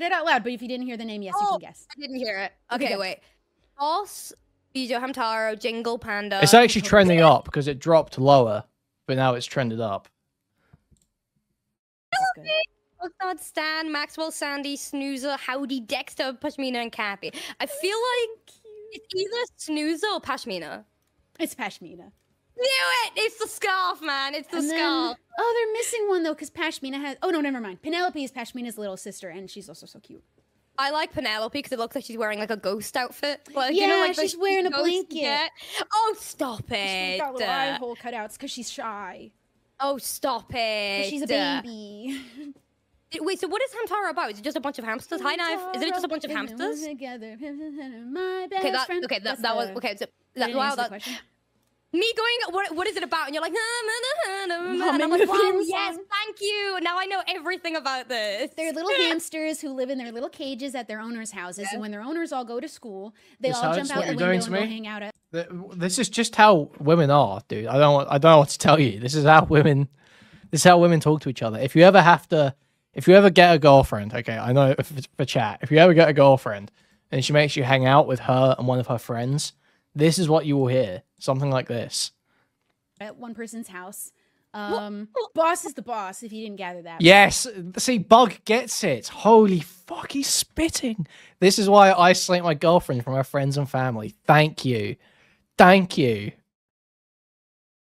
it out loud, but if you didn't hear the name, yes, you can guess. I didn't hear it. Okay, Okay, go. wait. Boss, Bijo Hamtaro, Jingle Panda. It's actually trending up because it dropped lower, but now it's trended up. This is good. Oxnard, Stan, Maxwell, Sandy, Snoozer, Howdy, Dexter, Pashmina, and Cappy. I feel like it's either Snoozer or Pashmina. It's Pashmina. Knew it! It's the scarf, man. It's the And then- scarf. they're missing one though, because Pashmina has. Oh no, never mind. Penelope is Pashmina's little sister, and she's also so cute. I like Penelope because it looks like she's wearing like a ghost outfit. Like, Yeah, you know, like she's the wearing a ghosts blanket. get. Oh, stop She's it. got little eye hole cutouts because she's shy. Oh, stop 'Cause it. she's a baby. Wait, so what is Hamtaro about? Is it just a bunch of hamsters? Hi, Knife. Is it just a bunch of hamsters? Together, my best Okay, friend. that That's was the- okay. So I didn't wow, answer the that question. me going. What is it about? And you're like, and I'm Humming like, the wow, theme yes, song. thank you. Now I know everything about this. They're little hamsters who live in their little cages at their owners' houses, and when their owners all go to school, they all Besides jump what out the you're window doing and to go me? hang out at. This is just how women are, dude. I don't know what to tell you. This is how women talk to each other. If you ever get a girlfriend, okay, I know for chat. If you ever get a girlfriend and she makes you hang out with her and one of her friends, this is what you will hear. Something like this. At one person's house. Boss is the boss, if you didn't gather that. Yes. See, Bug gets it. Holy fuck, he's spitting. This is why I isolate my girlfriend from her friends and family. Thank you. Thank you.